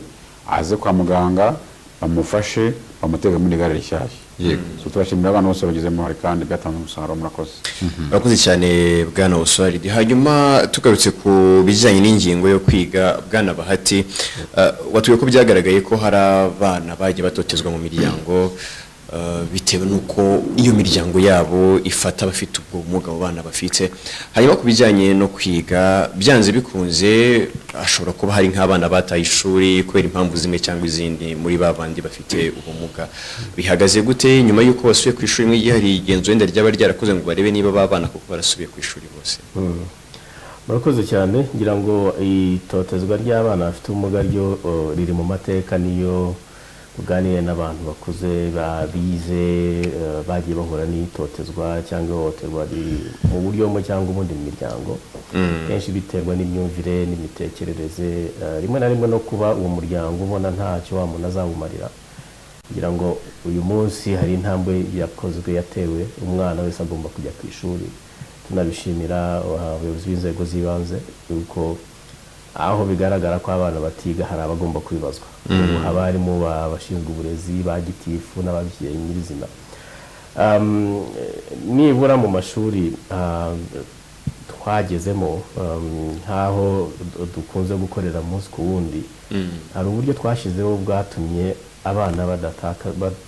aze kwa muganga bamufashe bamutege muri igare rishyashya turashimira abantu bose bagizemo hari kandi byatanze umusaruro murakoze murakoze cyane bwana Oswald hanyuma tugarutse ku bijyanye n'ingingo yo kwiga bwana Bahati watuye ko byagaragaye ko hari abana bagiye batotezwa mu miryango bitewe nuko iyo miryango yabo ifata abafite ubwo bumuga abo bana bafite hanyuma ku bijyanye no kwiga byanze bikunze ashobora kuba hari nk'abana bataye ishuri kubera impamvu zimwe cyangwa izindi muri babandi bafite ubumuga bihagaze gute nyuma y'uko basubiye ku ishuri imwe hari igenzura wenda ryaba ryarakoze ngo barebe niba babana kuko barasubiye ku ishuri bose murakoze cyane ngira ngo itotezwa ry'abana bafite ubumuga ryo riri mu mateka niyo uganire n'abantu bakuze babize bagiye bahura n'itotezwa cyangwa ihohoterwa mu buryo bumwe cyangwa ubundi mu miryango kenshi biterwa n'imyumvire n'imitekerereze rimwe na rimwe no kuba uwo muryango ubona ntacyo wa muntu azawumarira kugira ngo uyu munsi hari intambwe yakozwe yatewe umwana wese agomba kujya ku ishuri tunabishimira abayobozi b'inzego z'ibanze yuko aho bigaragara ko abana batiga hari abagomba kwibazwa haba harimo abashinzwe uburezi ba gitifu n'ababyeyi nyirizina nibura mu mashuri twagezemo nk'aho dukunze gukorera umunsi ku wundi hari uburyo twashyizeho bwatumye abana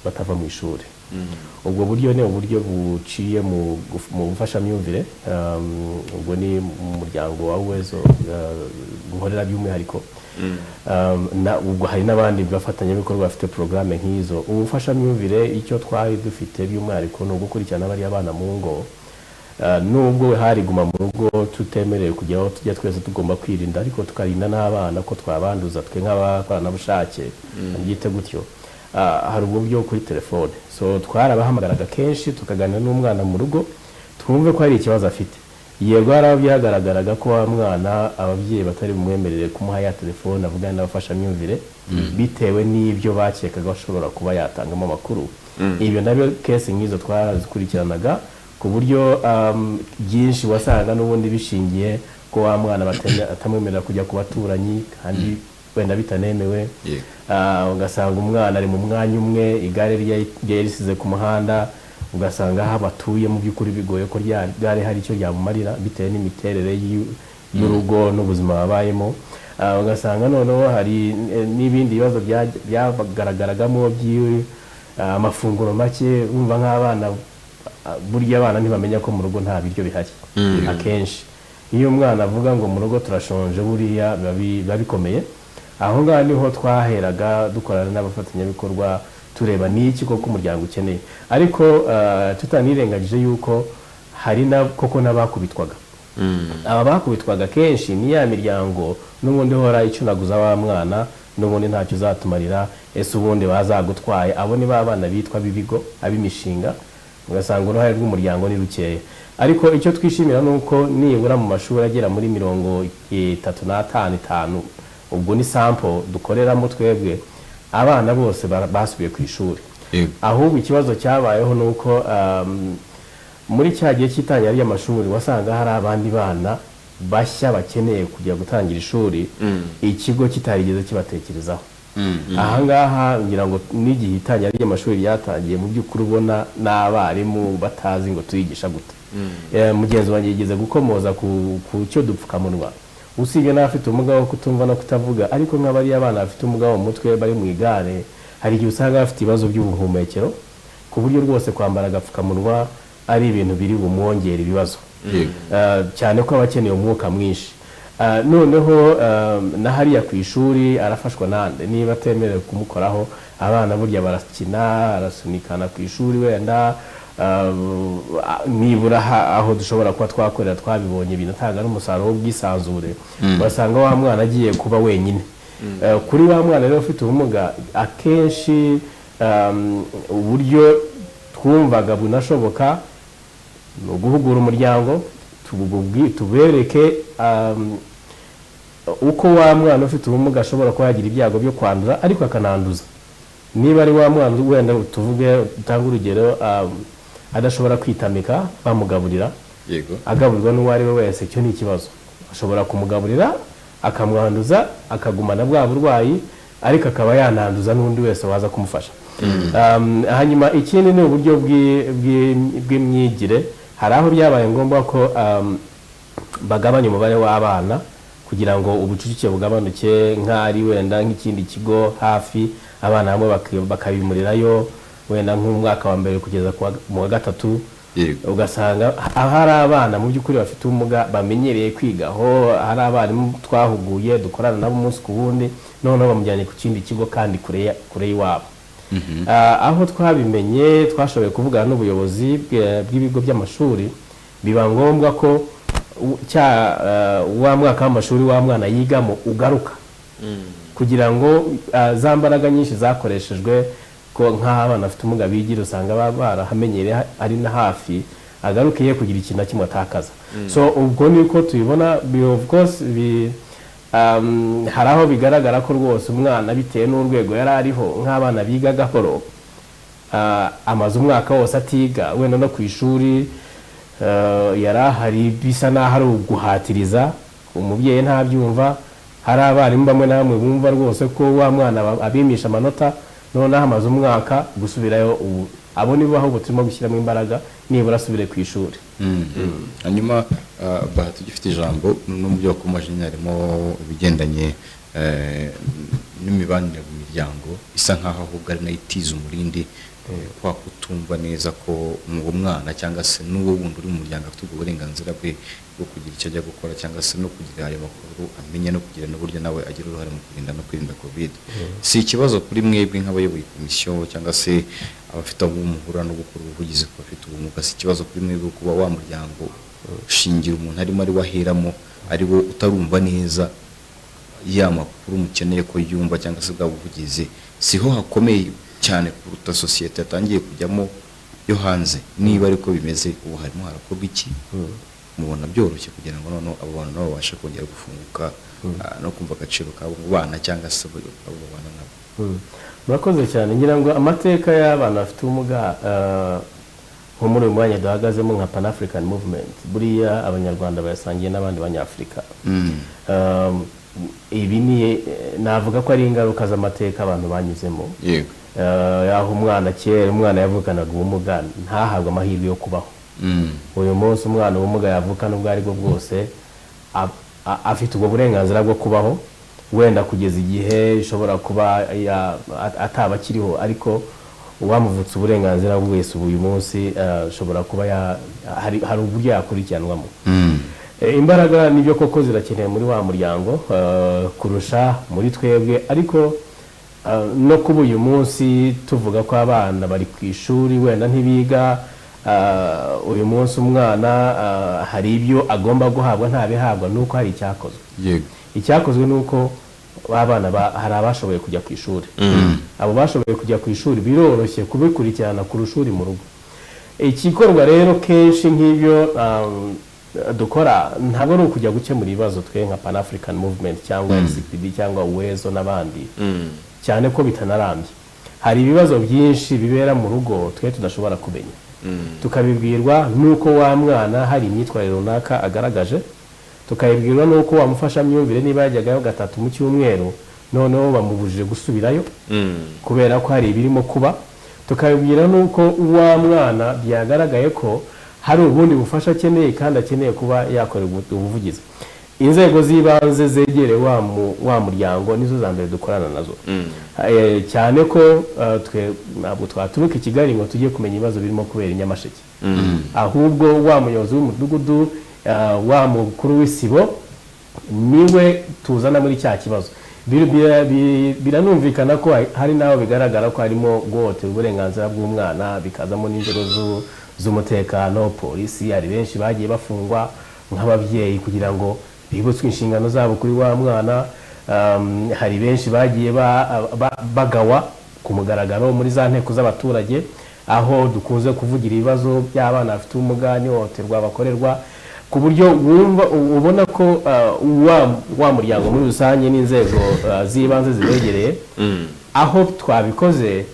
batava mu ishuri ubwo buryo ni uburyo buciye mu bufashamyumvire ubwo ni mu muryango wa Uwezo guhorera by'umwihariko ubwo hari n'abandi bafatanyabikorwa bafite porogaramu nk'izo ubufashamyumvire icyo twari dufite by'umwihariko ni ugukurikirana bariya bana mu ngo nubwo hari guma mu rugo tutemerewe kujya aho tujya twese tugomba kwirinda ariko tukarinda n'abana ko twabanduza twe nk'abakoranabushake byite gutyo hari uburyo kuri telefone so twarabahamagaraga kenshi tukaganira n'umwana mu rugo twumve ko hari ikibazo afite yego byagaragaraga ko wa mwana ababyeyi batari bumwemerere kumuha ya telefone avugana n'abafashamyumvire bitewe n'ibyo bakekaga bashobora kuba yatangamo amakuru ibyo nabyo kesi nk'izo twarazikurikiranaga ku buryo byinshi wasanga n'ubundi bishingiye ko wa mwana atamwemerera kujya ku baturanyi kandi wenda bitanemewe. Ugasanga umwana ari mu mwanya umwe, igare rye risize ku muhanda, ugasanga aho batuye mu by'ukuri bigoye ko ryari hari icyo ryamumarira bitewe n'imiterere y'urugo n'ubuzima babayemo. Ugasanga noneho hari n'ibindi bibazo byagaragaragamo amafunguro make, urumva nk'abana burya abana ntibamenya ko mu rugo nta biryo bihari akenshi. Iyo umwana avuga ngo mu rugo turashonje buriya biba bikomeye. Aho ngaho niho twaheraga dukorana n'abafatanyabikorwa tureba n'iki koko umuryango ukeneye, ariko tutanirengagije yuko hari koko n'abakubitwaga. Aba bakubitwaga kenshi ni ya miryango n'ubundi hora icunaguza wa mwana n'ubundi ntacyo uzatumarira, ese ubundi bazagutwaye. Abo ni ba bana bitwa b'ibigo ab'imishinga, ugasanga uruhare rw'umuryango ni rukeya. Ariko icyo twishimira nuko nibura mu mashuri agera muri 35 ubwo ni sample dukoreramo twebwe, abana bose basubiye ku ishuri. Ahubwo ikibazo cyabayeho nuko muri cya gihe cy'itangira ry'amashuri wasanga hari abandi bana bashya bakeneye kujya gutangira ishuri, ikigo kitarigeze kibatekerezaho. Aha ngaha ngira ngo n'igihe itangira ry'amashuri ryatangiye mu by'ukuri ubona n'abarimu batazi ngo tuyigisha gute. Mugenzi wanjye yigeze gukomoza ku cyo dupfukamunwa, usibye n'abafite ubumuga wo kutumva no kutavuga, ariko nk'abari abana bafite ubumuga wo mu mutwe bari mu igare, hari igihe usanga bafite ibibazo by'ubuhumekero ku buryo rwose kwambara agapfukamunwa ari ibintu biri bumwongera ibibazo, cyane ko abakeneye umwuka mwinshi. Noneho na hariya ku ishuri arafashwa nande niba atemerewe kumukoraho. Abana burya barakina, arasunikana ku ishuri, wenda nibura aho dushobora kuba twakorera twabibonye binatanga n'umusaruro w'ubwisanzure. Basanga wa mwana agiye kuba wenyine. Kuri wa mwana rero ufite ubumuga akenshi uburyo twumvaga bunashoboka ni uguhugura umuryango, tubereke uko wa mwana ufite ubumuga ashobora kuba yagira ibyago byo kwandura ariko akananduza. Niba ari wa mwana wenda tuvuge utanga urugero adashobora kwitamika bamugaburira, agaburirwa n'uwo ari we wese, icyo ni ikibazo. Ashobora kumugaburira akamwanduza akagumana bwa burwayi, ariko akaba yananduza n'undi wese waza kumufasha. Hanyuma ikindi ni uburyo bw'imyigire. Hari aho byabaye ngombwa ko bagabanya umubare w'abana kugira ngo ubucucike bugabanuke, nk'ari wenda nk'ikindi kigo hafi abana bamwe bakabimurirayo wenda nk'umwaka wa mbere kugeza mu wa gatatu. Ugasanga hari abana mu by'ukuri bafite ubumuga bamenyereye kwiga, aho hari abarimu twahuguye dukorana nabo umunsi ku wundi, noneho bamujyanye ku kindi kigo kandi kure y'iwabo. Aho twabimenye twashoboye kuvugana n'ubuyobozi bw'ibigo by'amashuri, biba ngombwa ko wa mwaka w'amashuri wa mwana yigamo ugaruka, kugira ngo za mbaraga nyinshi zakoreshejwe ko nk'abana bafite ubumuga bigira usanga barahamenyereye ari na hafi, agarukiye kugira ikintu na kimwe atakaza. So ubwo niko tubibona. Of course hari aho bigaragara ko rwose umwana bitewe n'urwego yari ariho, nk'abana biga gahoro amaze umwaka wose atiga, wenda no ku ishuri yari ahari bisa n'aho ari uguhatiriza, umubyeyi ntabyumva. Hari abarimu bamwe na bamwe bumva rwose ko wa mwana abimisha amanota, noneho amaze umwaka gusubirayo. Abo nibo aho turimo gushyiramo imbaraga nibura asubire ku ishuri. Hanyuma tugifite ijambo no mu byo wakomaje harimo ibigendanye n'imibanire mu miryango, isa nk'aho ahubwo ari nayo itiza umurindi kwa kutumva neza ko uwo mwana cyangwa se n'uwo wundi uri mu muryango afite ubwo burenganzira bwe bwo kugira icyo ajya gukora, cyangwa se no kugira ayo makuru amenya no kugira n'uburyo nawe agira uruhare mu kurinda no kwirinda covid. Si ikibazo kuri mwebwe nk'abayoboye komisiyo cyangwa se abafite umuhura no gukora ubuvugizi ku bafite ubumuga, si ikibazo kuri mwebwe kuba wa muryango shingira umuntu arimo ari waheramo ari wo utarumva neza ya makuru mukeneye ko yumva cyangwa se bwa buvugizi, siho hakomeye cyane kuruta sosiyete yatangiye kujyamo yo hanze. Niba ariko bimeze ubu harimo harakorwa iki mubona byoroshye kugira ngo noneho abo bantu nabo babashe kongera gufunguka no kumva agaciro kabo mu bana cyangwa se abo bana nabo? Murakoze cyane. Ngira ngo amateka y'abana bafite ubumuga nko muri uyu mwanya duhagazemo nka Pan African Movement buriya abanyarwanda bayasangiye n'abandi banyafurika. Ibi ni navuga ko ari ingaruka z'amateka abantu banyuzemo. Yego. Yaho umwana kera umwana yavukanaga ubumuga ntahabwe amahirwe yo kubaho. Uyu munsi umwana ubumuga yavukana ubwo ari bwo bwose afite ubwo burenganzira bwo kubaho, wenda kugeza igihe ishobora kuba ataba akiriho, ariko uwamuvutse uburenganzira bwese uyu munsi ashobora kuba hari uburyo yakurikiranwamo. Imbaraga nibyo koko zirakeneye muri wa muryango kurusha muri twebwe, ariko no kuba uyu munsi tuvuga ko abana bari ku ishuri wenda ntibiga, uyu munsi umwana hari ibyo agomba guhabwa ntabihabwa, nuko hari icyakozwe. Yego. Icyakozwe nuko abana hari abashoboye kujya ku ishuri. Abo bashoboye kujya ku ishuri biroroshye kubikurikirana ku rushuri mu rugo. Ikikorwa rero kenshi nk'ibyo dukora ntabwo ari ukujya gukemura ibibazo twe nka Pan African Movement cyangwa NCPD cyangwa Uwezo n'abandi, cyane ko bitanarambye. Hari ibibazo byinshi bibera mu rugo twe tudashobora kumenya, tukabibwirwa nuko wa mwana hari imyitwarire runaka agaragaje, tukabibwirwa nuko wamufasha myumvire niba yajyagayo 3 mu cyumweru noneho bamubujije gusubirayo kubera ko hari ibirimo kuba, tukabibwira nuko wa mwana byagaragaye ko hari ubundi bufasha akeneye kandi akeneye kuba yakorerwa ubuvugizi. Inzego z'ibanze zegereye wa muryango nizo za mbere dukorana nazo, cyane ko twe ntabwo twaturuka i Kigali ngo tujye kumenya ibibazo birimo kubera i Nyamasheke, ahubwo wa muyobozi w'umudugudu wa mukuru w'isibo niwe tuzana muri cya kibazo. Biranumvikana ko hari naho bigaragara ko harimo guhotera uburenganzira bw'umwana, bikazamo n'inzego z'umutekano, polisi. Hari benshi bagiye bafungwa nk'ababyeyi kugira ngo bibutswe inshingano zabo kuri wa mwana. Hari benshi bagiye bagawa ku mugaragaro muri za nteko z'abaturage, aho dukunze kuvugira ibibazo by'abana bafite ubumuga n'ihohoterwa bakorerwa, ku buryo ubona ko wa muryango muri rusange n'inzego z'ibanze zibegereye. Aho twabikoze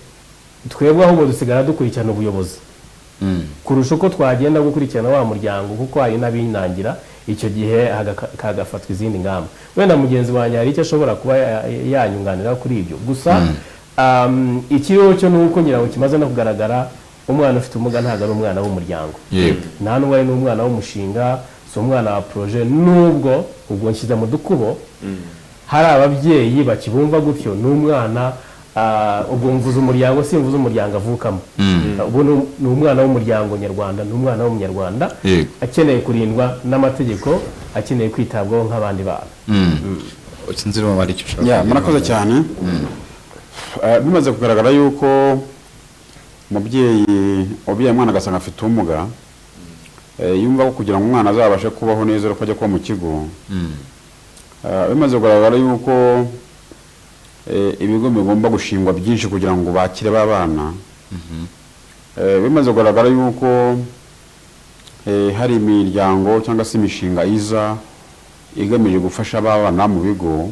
twebwe ahubwo dusigara dukurikirana ubuyobozi kurusha uko twagenda gukurikirana wa muryango, kuko hari n'abinangira icyo gihe hagafatwa izindi ngamba. Wenda mugenzi wanjye hari icyo ashobora kuba yanyunganira kuri ibyo. Gusa ikiriho cyo nuko ngira ngo kimaze no kugaragara, umwana ufite ubumuga ntabwo ari umwana w'umuryango, nta n'ubwo ari n'umwana w'umushinga, si umwana wa projet. Nubwo ubwo nshyize mu dukubo hari ababyeyi bakibumva gutyo, n'umwana ubwo mvuze umuryango, simvuze umuryango avukamo. Ubu ni umwana w'umuryango nyarwanda, ni umwana w'umunyarwanda akeneye kurindwa n'amategeko, akeneye kwitabwaho nk'abandi bana. Sinzi niba hari icyo ushaka. Murakoze cyane. Bimaze kugaragara yuko umubyeyi wabyaye umwana agasanga afite ubumuga, yumva ko kugira ngo umwana azabashe kubaho neza ko ajya kuba mu kigo. Bimaze kugaragara yuko ibigo bigomba gushingwa byinshi kugira ngo bakire babana. Bimaze kugaragara yuko hari imiryango cyangwa se imishinga iza igamije gufasha abana mu bigo.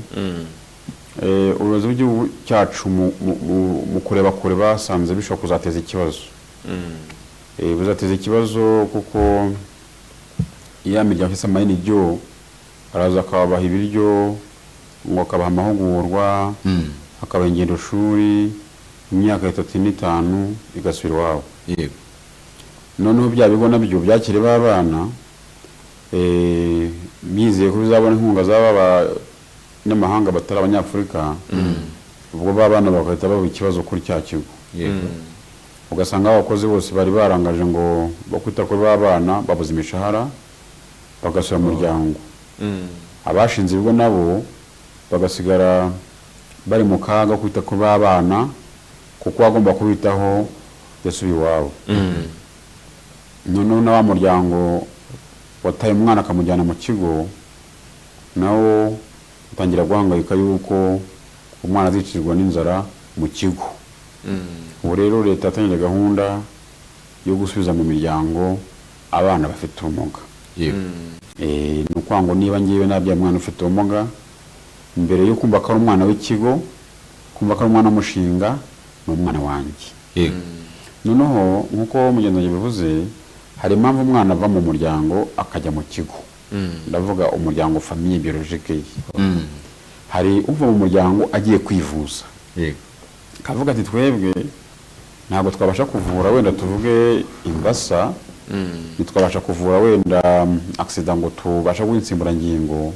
Ubuyobozi bw'igihugu cyacu mu kureba kure basanze bishobora kuzateza ikibazo. Buzateza ikibazo kuko iya miryango isa mayini byo araza akabaha ibiryo, ngo akabaha amahugurwa, akabaha ingendo shuri, imyaka 3 n'itanu igasubira iwabo. Noneho bya bigo nabyo byakire babana, bizeye ko bizabona inkunga z'aba n'amahanga batari abanyafurika, ubwo babana bagahita baba ikibazo kuri cya kigo. Ugasanga abakozi bose bari barangaje ngo bakwita kuri babana babuze imishahara, bagasura mu muryango. Abashinze ibigo nabo bagasigara bari mu kaga kwita kuri babana, kuko agomba kubitaho yasubiye iwabo. Noneho wa muryango wataye umwana akamujyana mu kigo, nawo utangira guhangayika yuko umwana azicirwa n'inzara mu kigo. Ubu rero leta yatangije gahunda yo gusubiza mu miryango abana bafite ubumuga. Ni ukuvuga ngo niba ngiye nabyaye umwana ufite ubumuga, mbere yo kumva ko ari umwana w'ikigo, kumva ko ari umwana w'umushinga, ni umwana wanjye. noneho nk'uko mugenzi bivuze hari impamvu umwana ava mu muryango akajya mu kigo ndavuga umuryango famille biologique hari uva mu muryango agiye kwivuza kavuga ati twebwe ntabwo twabasha kuvura wenda tuvuge imbasa ntitwabasha kuvura wenda accident ngo tubasha guinsimburangingo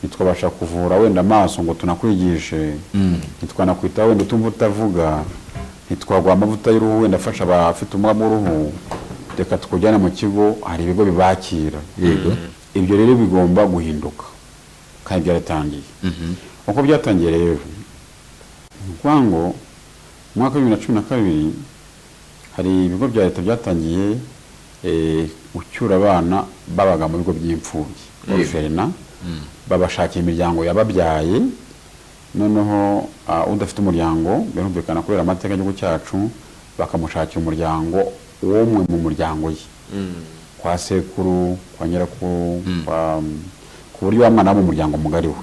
ntitwabasha kuvura wenda amaso ngo tunakwigishe ntitwanakwita wenda utumva utavuga ntitwagwa amavuta y'uruhu wenda afasha abafite ubumuga bw'uruhu reka tukujyana mu kigo hari ibigo bibakira ibyo rero bigomba guhinduka kandi byaratangiye uko byatangiye rero ukuvuga ngo mu mwaka wa 2012 hari ibigo bya leta byatangiye gucyura abana babaga mu bigo by'imfubyi orphelina babashakira imiryango yababyaye noneho udafite umuryango birumvikana kubera amateka y'igihugu cyacu bakamushakira umuryango w'umwe mu muryango ye kwa sekuru kwa nyirakuru ku buryo wa mwana wo mu muryango mugari we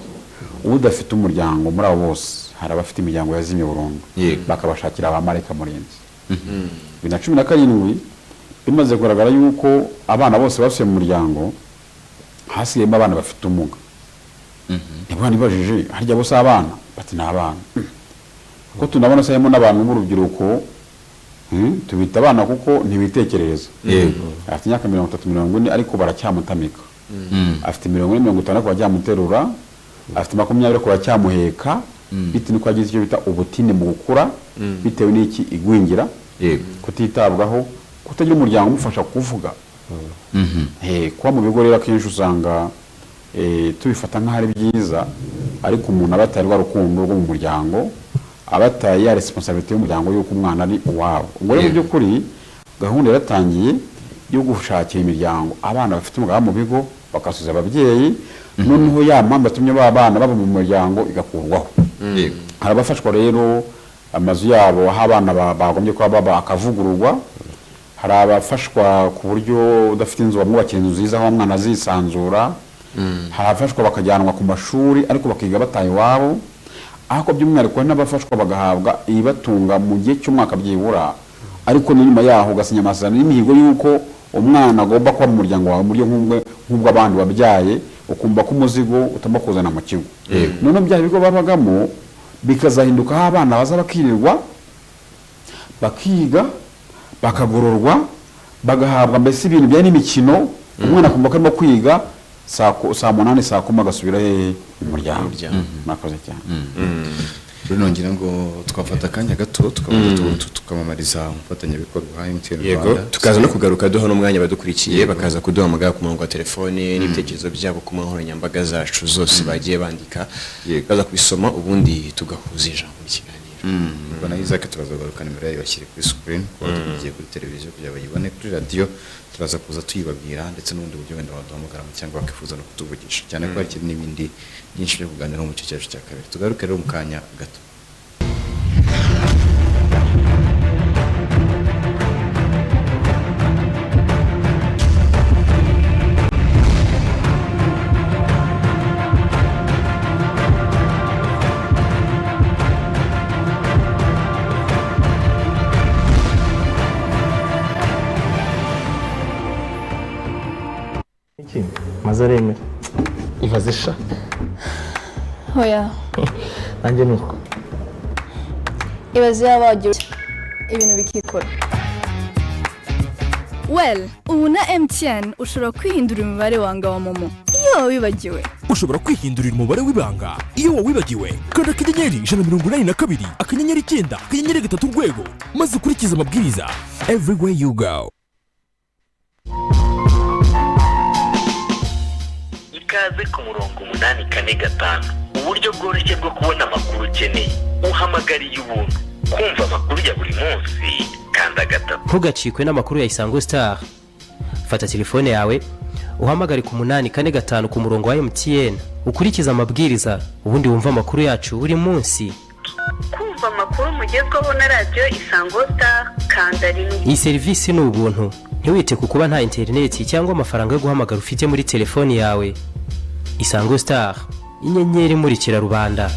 udafite umuryango muri abo bose hari abafite imiryango yazimye burundu bakabashakira abamarika murenzi 2017 bimaze kugaragara yuko abana bose basuye mu muryango hasigayemo abana bafite ubumuga nibwo nibajije harya bose abana bati ni abana ko tunabona sayemo n'abantu b'urubyiruko tubita abana kuko ntibitekerereza afite imyaka 30-40 ariko baracyamutamika afite 40-50 bajyamuterura afite 20 ko bacyamuheka bitewe n'uko agize icyo bita ubutine mu gukura bitewe n'iki igwingira kutitabwaho kutagira umuryango umufasha kuvuga kuba mu bigo rero akenshi usanga tubifata nk'ahari byiza ariko umuntu abatari wa rukundo rwo mu muryango abataye ya responsabilité y'umuryango yuko umwana ari uwabo ubwo rero by'ukuri gahunda yaratangiye yo gushakira imiryango abana bafite umugabo mu bigo bakasubiza ababyeyi noneho ya mpamvu atumye abana baba mu muryango igakurwaho hari abafashwa rero amazu yabo aho abana bagombye kuba baba akavugururwa hari abafashwa ku buryo udafite inzu bamwubakira inzu nziza aho umwana azisanzura hari abafashwa bakajyanwa ku mashuri ariko bakiga bataye iwabo ariko by'umwihariko n'abafashwa bagahabwa ibatunga mu gihe cy'umwaka byibura ariko nyuma yaho ugasinya amasezerano y'imihigo yuko umwana agomba kuba mu muryango wawe muri nk'ubwo abandi babyaye ukumva ko umuzigo utamba kuzana mu kigo none bya bigo babagamo bikazahinduka aho abana baza bakirirwa bakiga bakagororwa bagahabwa mbese ibintu bya n'imikino umwana akumva ko arimo kwiga saa 8 saa 10 agasubira mu muryango mwakoze cyane ngira ngo twafata akanya gato tukamamariza umufatanyabikorwa MTN yego tukaza no kugaruka duha n'umwanya badukurikiye bakaza kuduhamagara ku murongo wa telefone n'ibitekerezo byabo ku nkoranyambaga zacu zose bagiye bandika baza kubisoma ubundi tugahuza ijambo mu kiganiro bana Isaac turazagaruka nimero yayo bashyire kuri screen tugiye kuri televiziyo kugira bayibone kuri radio turaza kuza tuyibabwira ndetse n'ubundi buryo wenda waduhamagara cyangwa bakifuza no kutuvugisha cyane ko hari n'ibindi byinshi byo kuganira mu cyacu cya kabiri tugaruke rero mu kanya gato mazareme ivaze sha hoya nanjye nuko ibaze yabagira ibintu bikikora ubu na MTN ushobora kwihindura umubare wanga wa momo iyo wibagiwe ushobora kwihindurira umubare w'ibanga iyo wawibagiwe kanda akanyenyeri 182 akanyenyeri 9 akanyenyeri 3 urwego maze ukurikiza amabwiriza everywhere you go. ikaze ku murongo 845 uburyo bworoshye bwo kubona amakuru ukeneye uhamagariye ubuntu kumva amakuru ya buri munsi kanda gatatu. Ntugacikwe n'amakuru ya Isango Star. Fata telefone yawe uhamagare ku 845 ku murongo wa MTN ukurikiza amabwiriza ubundi wumva amakuru yacu buri munsi. Kumva amakuru mugezweho na radio Isango Star kanda rimwe. Iyi service ni ubuntu. Ntiwite ku kuba nta internet cyangwa amafaranga yo guhamagara ufite muri telefone yawe. Isango Star, inyenyeri imurikira rubanda.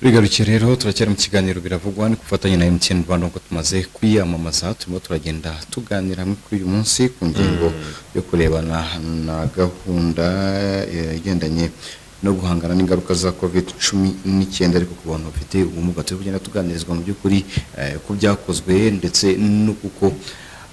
Bigarukiye rero turacyari mu kiganiro biravugwa ni kufatanya na MTN Rwanda ngo tumaze kwiyamamaza turimo turagenda tuganira kuri uyu munsi ku ngingo yo kurebana na gahunda igendanye no guhangana n'ingaruka za COVID-19 ariko ku bantu bafite ubumuga turi kugenda tuganirizwa mu by'ukuri ku byakozwe ndetse no kuko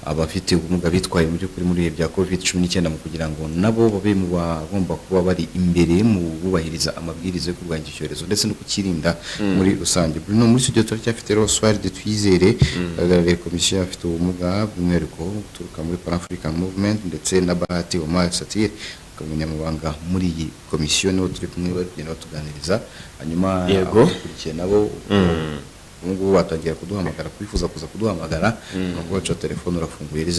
abafite ubumuga bitwaye mu by'ukuri muri bya COVID-19 mu kugira ngo nabo babe mu bagomba kuba bari imbere mu bubahiriza amabwiriza yo kurwanya icyorezo ndetse no kukirinda muri rusange. Bruno muri studio turacyafite Roswald de Twizere agarariye komisiyo afite ubumuga bw'umwihariko guturuka muri Pan African Movement ndetse na Bahati Omar Satir umunyamabanga muri iyi komisiyo niho turi kumwe bari kugenda batuganiriza hanyuma abakurikiye nabo ubungubu batangira kuduhamagara kwifuza kuza kuduhamagara nubwo wacu telefone urafunguye ari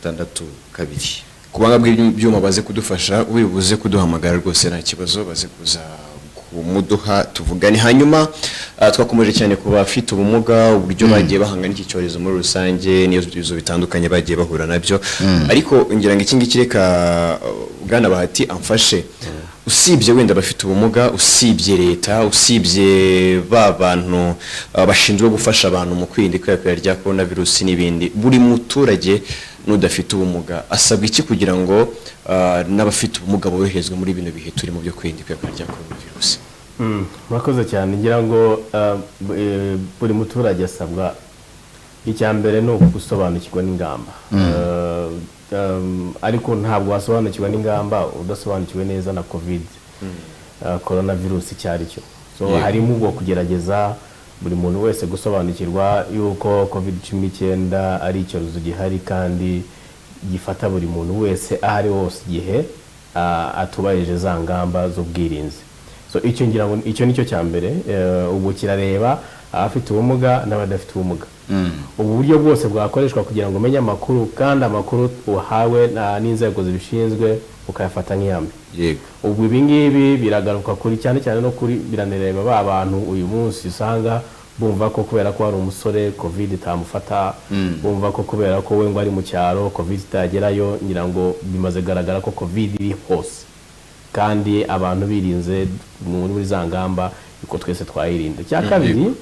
0785824462 kubanga bw'ibyuma baze kudufasha wibuze kuduhamagara rwose nta kibazo baze kuza kumuduha tuvugane hanyuma twakomeje cyane kuba afite ubumuga uburyo bagiye bahangana n'iki cyorezo muri rusange niyo bizo bitandukanye bagiye bahura nabyo ariko ngira ngo iki ngiki reka bwana Bahati amfashe usibye wenda bafite ubumuga usibye leta usibye bantu bashinzwe gufasha abantu mu kwirinda ikwirakwira rya coronavirus n'ibindi buri muturage n'udafite ubumuga asabwa iki kugira ngo n'abafite ubumuga boherezwe muri bino bihe turimo byo kwirinda ikwirakwira rya coronavirus? Murakoze cyane ngira ngo buri muturage asabwa icya mbere no gusobanukirwa n'ingamba ariko ntabwo wasobanukirwa n'ingamba udasobanukiwe neza na covid coronavirus cyari cyo so harimo ubwo kugerageza buri muntu wese gusobanukirwa yuko covid-19 ari icyorezo gihari kandi gifata buri muntu wese ahari hose igihe atubahirije za ngamba z'ubwirinzi. So icyo ngira ngo icyo nicyo cya mbere ubwo kirareba abafite ubumuga n'abadafite ubumuga. Ubu buryo bwose bwakoreshwa kugira ngo umenye amakuru kandi amakuru uhawe n'inzego zibishinzwe ukayafata nk'iyambe. Yego. Ubwo ibi ngibi biragaruka kuri cyane cyane no kuri biranireba ba bantu uyu munsi usanga bumva ko kubera ko ari umusore covid itamufata bumva ko kubera ko we ngo ari mu cyaro covid itagerayo ngira ngo bimaze garagara ko covid iri hose kandi abantu birinze muri za ngamba uko twese twayirinda. Cya kabiri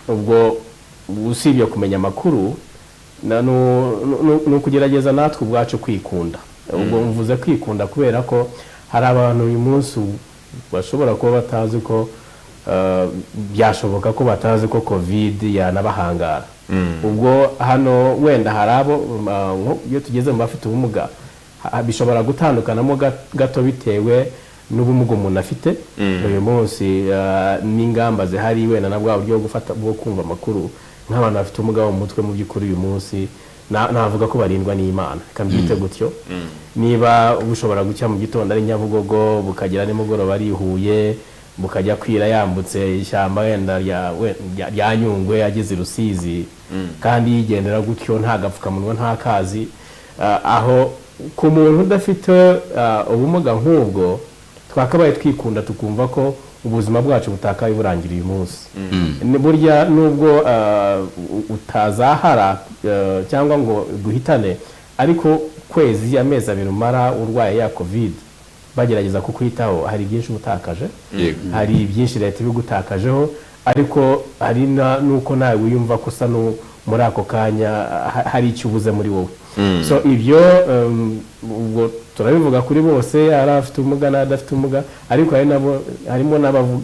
ubwo usibye kumenya amakuru no kugerageza natwe ubwacu kwikunda. Ubwo mvuze kwikunda kubera ko hari abantu uyu munsi bashobora kuba batazi ko byashoboka ko batazi ko covid yanabahangara. Ubwo hano wenda harabo iyo tugeze mu bafite ubumuga bishobora gutandukanamo gato bitewe n'ubumuga umuntu afite uyu munsi n'ingamba zihari wenda na bwa buryo bwo kumva amakuru nk'abantu bafite ubumuga mu mutwe mu by'ukuri uyu munsi navuga ko barindwa n'Imana kambyite gutyo. Niba ushobora gucya mu gitondo ari Nyabugogo bukagera nimugoroba ari Huye bukajya kwira yambutse ishyamba wenda rya Nyungwe ageze Rusizi kandi yigendera gutyo nta gapfukamunwa nta kazi aho ku muntu udafite ubumuga nk'ubwo twakabaye twikunda tukumva ko ubuzima bwacu butakaye burangira uyu munsi. Burya nubwo utazahara cyangwa ngo guhitane ariko kwezi amezi abiri umara urwaye ya covid bagerageza kukwitaho hari byinshi utakaje hari byinshi leta ibigutakajeho ariko hari nuko nawe wiyumva ko usa muri ako kanya hari icyo ubuze muri wowe. So ibyo ubwo turabivuga kuri bose ari afite ubumuga n'adafite ubumuga ariko harimo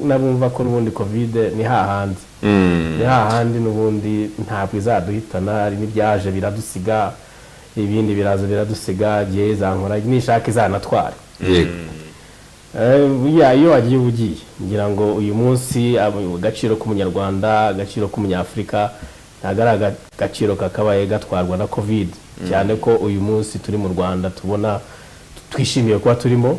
n'abumva ko n'ubundi covid ni hahandi n'ubundi ntabwo izaduhitana hari n'ibyaje biradusiga ibindi biraza biradusiga gihe zankora nishaka izanatwara. Iyo wagiye ugiye ngira ngo uyu munsi agaciro k'umunyarwanda agaciro k'umunyafrika ntagaragara agaciro kakabaye gatwarwa na covid cyane ko uyu munsi turi mu Rwanda tubona twishimiye kuba turi muri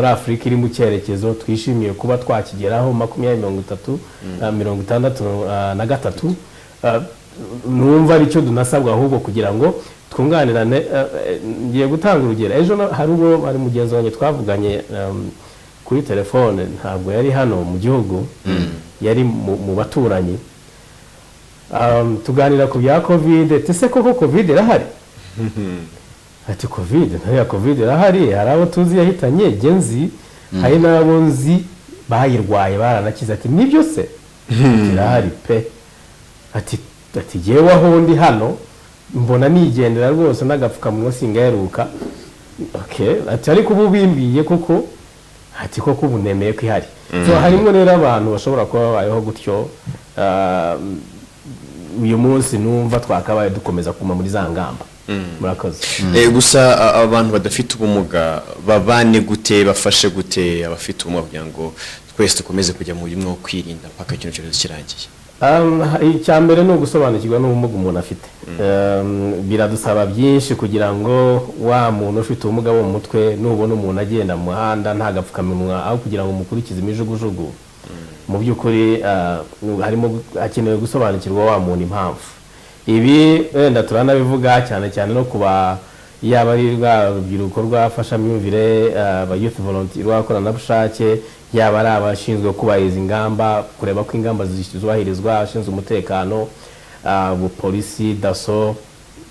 Afrika iri mu cyerekezo twishimiye kuba twakigeraho 2063 numva aricyo dunasabwa ahubwo kugira ngo twunganirane. Ngiye gutanga urugero ejo hari ubwo bari mugenzi wanjye twavuganye kuri telefone ntabwo yari hano mu gihugu yari mu baturanyi tuganira ku bya covid tese koko covid irahari ati covid ntaya covid irahari hari abo tuzi yahitanye genzi hari n'abo nzi bayirwaye baranakize ati nibyo se kirahari pe ati jyewe aho ndi hano mbona nigendera rwose n'agapfukamunwa singaheruka ati ariko ubu bimbiye koko ati koko ubu nemeye ko ihari so harimo rero abantu bashobora kuba babayeho gutyo uyu munsi numva twakabaye dukomeza kuma muri za ngamba murakoze gusa abantu badafite ubumuga babane gute bafashe gute abafite ubumuga kugira ngo twese dukomeze kujya mu buryo bwo kwirinda mpaka ikintu cyose kirangiye icya mbere ni ugusobanukirwa n'ubumuga umuntu afite biradusaba byinshi kugira ngo wa muntu ufite ubumuga bwo mu mutwe nubona umuntu agenda mu muhanda nta gapfukamunwa aho kugira ngo mukurikize imijugujugu mu by'ukuri hakenewe gusobanukirwa wa muntu impamvu ibi wenda turanabivuga cyane cyane no kuba yaba ari rwa rubyiruko rw'afashamyumvire aba youth volunteer rw'abakoranabushake yaba ari abashinzwe kubahiriza ingamba kureba ko ingamba zubahirizwa ashinzwe umutekano polisi daso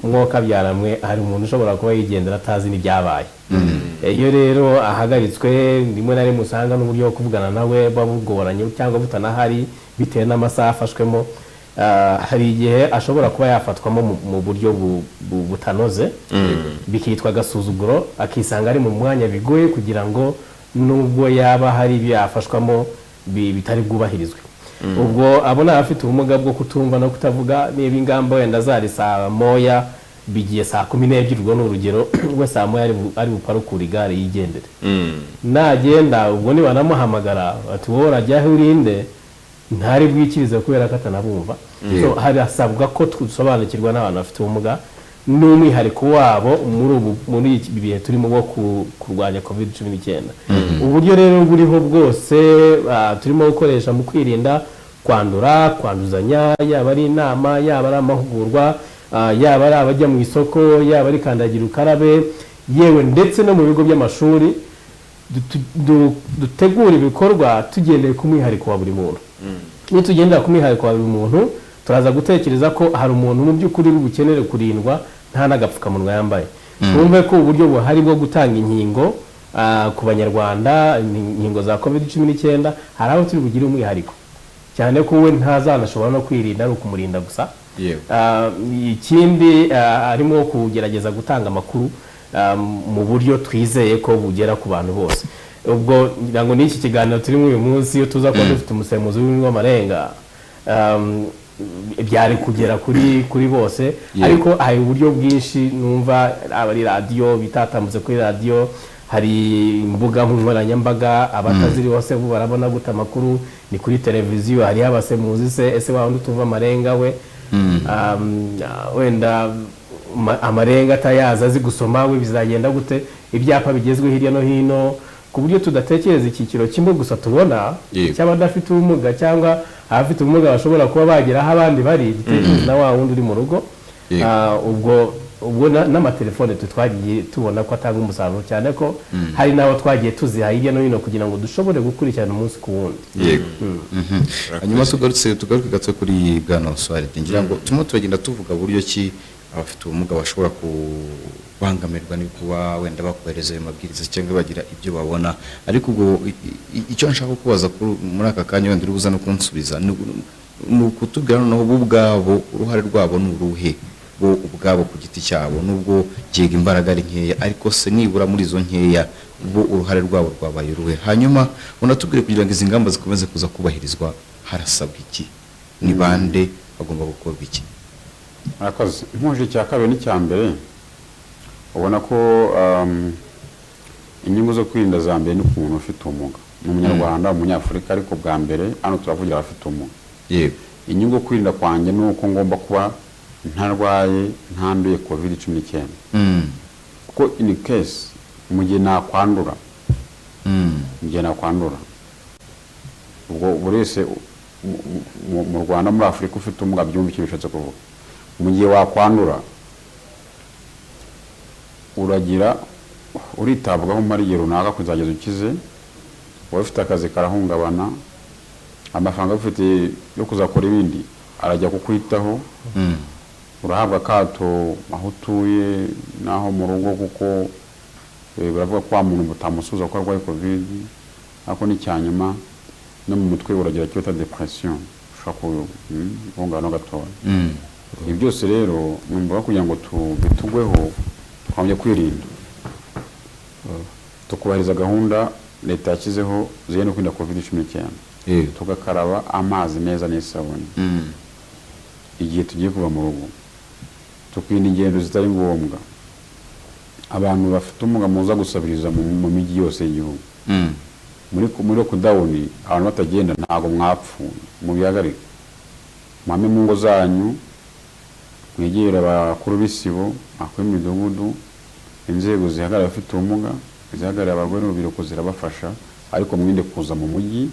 mwuka byaramwe hari umuntu ushobora kuba yigendera atazi n'ibyabaye iyo rero ahagaritswe rimwe na rimwe usanga n'uburyo bwo kuvugana nawe babugoranye cyangwa butanahari bitewe n'amasaha afashwemo hari igihe ashobora kuba yafatwamo mu buryo butanoze bikitwa agasuzuguro akisanga ari mu mwanya bigoye kugira ngo nubwo yaba hari ibyo yafashwamo bitari bwubahirizwe ubwo abona afite ubumuga bwo kutumva no kutavuga niba ingamba wenda zari saa moya bigiye saa 12 urwo n'urugero we saa moya ari buparukura igare yigendere nagenda ubwo niba namuhamagara ati wowe urajya he urinde ntari bwikirize kubera ko atanabumva so harasabwa ko dusobanukirwa n'abantu bafite ubumuga n'umwihariko wabo muri iki bihe turimo bwo kurwanya covid-19 uburyo rero buriho bwose turimo gukoresha mu kwirinda kwanduzanya yaba ari inama yaba ari amahugurwa yaba ari abajya mu isoko yaba ari kandagira ukarabe yewe ndetse no mu bigo by'amashuri dutegura ibikorwa tugendeye ku mwihariko wa buri muntu nitugendera ku mwihariko wa buri muntu turaza gutekereza ko hari umuntu mu by'ukuri bukenere kurindwa nta n'agapfukamunwa yambaye twumve ko uburyo buhari bwo gutanga inkingo ku banyarwanda inkingo za covid-19 hari aho turi bugire umwihariko cyane ko we ntazanashobora no kwirinda ari ukumurinda gusa ikindi harimo kugerageza gutanga amakuru mu buryo twizeye ko bugera ku bantu bose ubwo ngira ngo n'iki kiganiro turimo uyu munsi iyo tuza kuba dufite umusemuzi w'amarenga byari kugera kuri bose ariko hari uburyo bwinshi numva abari radio bitatambutse kuri radio hari imbuga nkoranyambaga abataziri bose barabona guta amakuru ni kuri televiziyo hari abasemuzi ese wandi tuva amarenga we wenda amarenga atayaza azi gusoma we bizagenda gute ibyapa bigezwe hirya no hino ku buryo tudatekereza ikiciro kimwe gusa tubona cy'abadafite ubumuga cyangwa abafite ubumuga bashobora kuba bagera aho abandi bari na wa wundi uri mu rugo ubwo n'amatelefone twagiye tubona ko atanga umusaruro cyane ko hari n'abo twagiye tuziha hirya no hino kugira ngo dushobore gukurikirana umunsi ku wundi hanyuma tugaruke gato kuri Bwana Oswald ngira ngo turimo turagenda tuvuga buryo ki abafite ubumuga bashobora kubangamirwa no kuba wenda bakohereza ayo mabwiriza cyangwa bagira ibyo babona ariko ubwo icyo nshaka kubaza muri aka kanya wenda urubuza no kunsubiza ni ukutubwira noneho bo ubwabo uruhare rwabo ni uruhe bo ubwabo ku giti cyabo nubwo giga imbaraga ari nkeya ariko se nibura muri izo nkeya bo uruhare rwabo rwabaye uruhe hanyuma unatubwire kugira ngo izi ngamba zikomeze kuza kubahirizwa harasabwa iki ni bande bagomba gukorwa iki murakoze impuje cya kabiri n'icya mbere ubona ko inyungu zo kwirinda za mbere ni ku muntu ufite ubumuga ni umunyarwanda umunyafurika ariko bwa mbere hano turavugira abafite ubumuga inyungu yo kwirinda kwanjye ni uko ngomba kuba ntarwaye ntanduye covid-19 kuko in case mu gihe nakwandura ubwo buri wese mu Rwanda muri Afurika ufite ubumuga byumva icyo bishatse kuvuga mu gihe wakwandura uritabwaho muri igihe runaka kuzageza ukize wowe ufite akazi karahungabana amafaranga ufite yo kuzakora ibindi arajya kukwitaho urahabwa akato aho utuye naho mu rugo kuko baravuga ko wa muntu mutamusuza ko arwaye covid ariko ni cyanyuma no mu mutwe uragira cyo ta depression ushaka guhungana gatoya ibi byose rero numva kugira ngo tubitugweho twambye kwirinda tukubahiriza gahunda leta yakizeho ziye no kwinda covid-19 tugakaraba amazi meza n'isabune igihe tugiye kuva mu rugo tukirinda ingendo zitari ngombwa abantu bafite umuga muza gusabiriza mu migi yose y'igihugu muri lockdown abantu batagenda ntago mwapfuye mu bihagarika mwame mu ngo zanyu mwegera abakuru b'isibo akw'imidugudu inzego zihagarara abafite ubumuga zihagarara abagore n'urubyiruko zirabafasha ariko mwinde kuza mu mujyi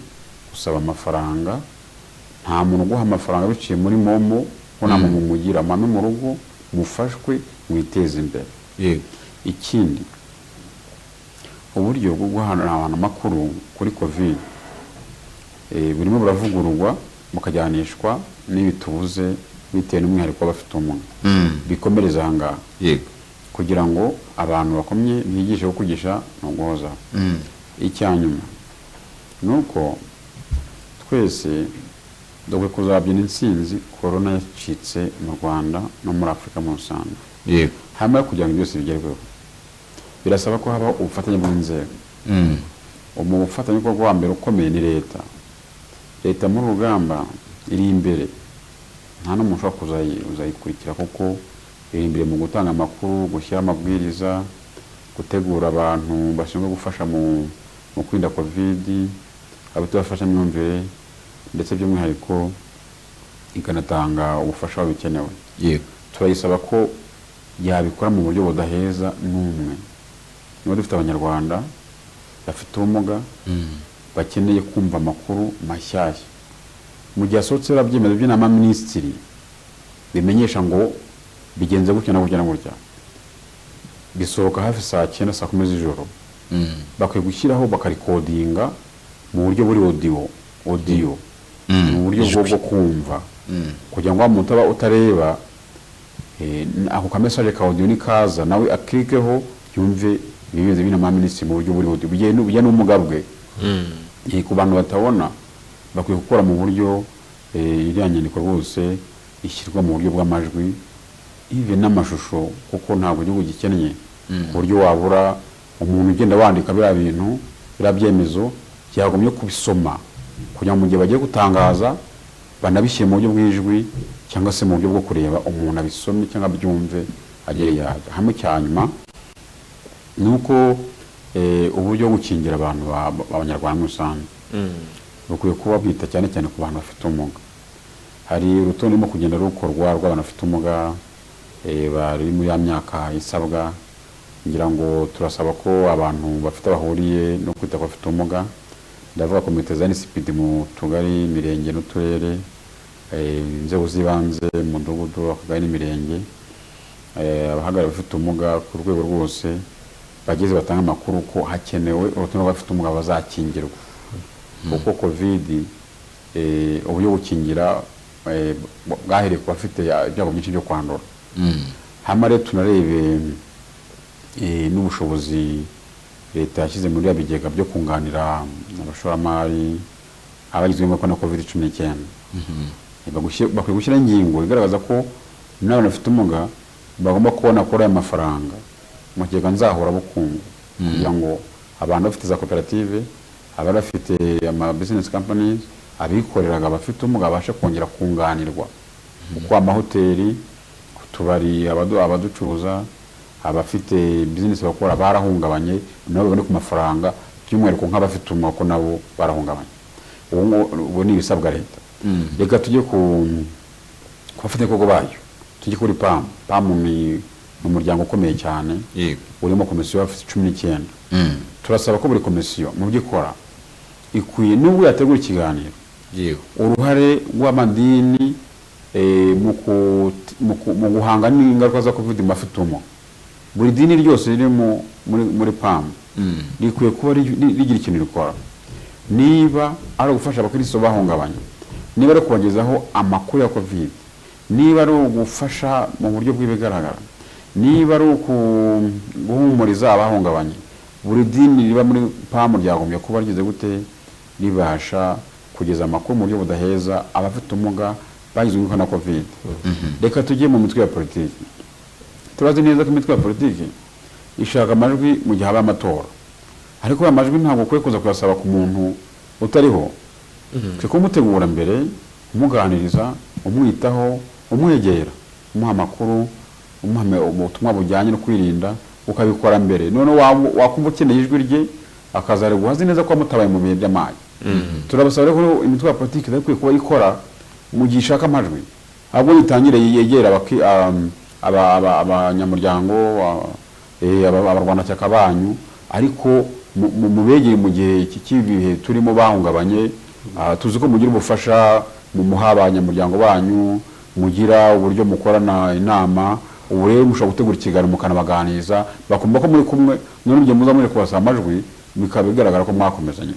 gusaba amafaranga nta muntu uguha amafaranga biciye muri momo ko nta muntu umugira mwame mu rugo mufashwe mwiteze imbere ikindi uburyo bwo guhana abantu amakuru kuri covid burimo buravugururwa mukajyanishwa n'ibitubuze bitewe n'umwihariko bafite ubumuga bikomereza ahangaha kugira ngo abantu bakomye bigishe kugisha no guhoza icyanyuma nuko twese dogwe kuzabyina insinzi corona yacitse mu Rwanda no muri Afrika mu rusange hamwe kugira ngo byose bigerweho birasaba ko haba ubufatanye bw'inzego umufatanye ko wa mbere ukomeye ni leta mu rugamba iri imbere nta n'umuntu ushobora kuzayikurikira kuko iri imbere mu gutanga amakuru gushyira amabwiriza gutegura abantu bashinzwe gufasha mu kwirinda covid abafasha imyumvire ndetse by'umwihariko ikanatanga ubufasha babikenewe turayisaba ko yabikora mu buryo budaheza n'umwe niba dufite abanyarwanda bafite ubumuga bakeneye kumva amakuru mashyashya mu gihe asohotse barabyemezo by'inama minisitiri bimenyesha ngo bigenze gutya na gutya na gutya bisohoka hafi saa 9 saa 10 z'ijoro bakwiye gushyiraho bakarikodinga mu buryo buri audio mu buryo bwo kumva kugira ngo umuntu utareba ako ka message ka audio ni kaza nawe akirikeho yumve ibibazo by'inama minisitiri mu buryo buri audio bijye n'umugabwe ku bantu batabona bakwiye gukora mu buryo iriya nyandiko rwose ishyirwa mu buryo bw'amajwi ive n'amashusho kuko ntabwo igihugu gikennye ku buryo wabura umuntu ugenda wandika biriya bintu biriya byemezo byagomye kubisoma kugira ngo mu gihe bagiye gutangaza banabishyire mu buryo bw'ijwi cyangwa se mu buryo bwo kureba umuntu abisomye cyangwa abyumve agere yaga hamwe cyanyuma nuko uburyo bwo gukingira abantu b'abanyarwanda rusange bukwiye kuba bwita cyane cyane ku bantu bafite ubumuga hari urutonde rurimo kugenda rukorwa rw'abantu bafite ubumuga bari muri ya myaka isabwa ngira ngo turasaba ko abantu bafite bahuriye no kwita ku bafite ubumuga ndavuga komite za NCPD mu tugari imirenge n'uturere inzego z'ibanze mu mudugudu akagari n'imirenge abahagarariye abafite ubumuga ku rwego rwose bageze batanga amakuru ko hakenewe urutonde rw'abafite ubumuga bazakingirwa kuko covid uburyo gukingira bwahereye ku bafite ibyago byinshi byo kwandura hama rero tunarebe n'ubushobozi leta yashyize muri ya bigega byo kunganira abashoramari abagizwemo na covid-19 bakwiye gushyira ingingo igaragaza ko n'abantu bafite ubumuga bagomba kubona kuri aya mafaranga mu kigega nzahura bukungu kugira ngo abantu bafite za koperative abari bafite ama business companies abikoreraga bafite ubumuga babashe kongera kunganirwa kuko amahoteli utubari abaducuruza abafite business bakora barahungabanye nabo bari ku mafaranga by'umwihariko nk'abafite ubumuga ko nabo barahungabanye ubu ni ibisabwa leta reka tujye ku bafite koko bayo tujye kuri PAM ni umuryango ukomeye cyane urimo komisiyo y'abafite 19 turasaba ko buri komisiyo mu byikora ikwiye n'ubwo yategura ikiganiro uruhare rw'amadini mu guhanga n'ingaruka za covid bafite ubumuga buri dini ryose riri muri PAM rikwiye kuba rigira ikintu rikora niba ari ugufasha abakristo bahungabanye niba ari kubagezaho amakuru ya covid niba ari ugufasha mu buryo bw'ibigaragara niba ari guhumuriza abahungabanye buri dini riba muri pamu ryagombye kuba rigize gute ribasha kugeza amakuru mu buryo budaheza abafite ubumuga bagizwe n'ingaruka na covid. Reka tujye mu mitwe ya politiki. Turazi neza ko imitwe ya politiki ishaka amajwi mu gihe haba amatora, ariko aya majwi ntabwo ukwiye kuza kuyasaba ku muntu utariho. Twe kumutegura mbere, umuganiriza, umwitaho, umwegera, umuha amakuru, umuha ubutumwa bujyanye no kwirinda, ukabikora mbere. None wakumva ukeneye ijwi rye akazare guhazi neza ko amutabaye mu bihe by'amazi. Turabasaba rero imitwe ya politiki ikwiye kuba ikora mu gihe ishaka amajwi, ahubwo yitangire yegera abanyamuryango abarwanashyaka banyu, ariko mubegeye mu gihe cy'ibihe turimo bahungabanye. Tuzi ko mugira ubufasha muha abanyamuryango banyu, mugira uburyo mukorana inama, ubu rero mushobora gutegura ikiganiro mukanabaganiriza bakumva ko muri kumwe, none igihe muza muri kubasaba amajwi bikaba bigaragara ko mwakomezanye.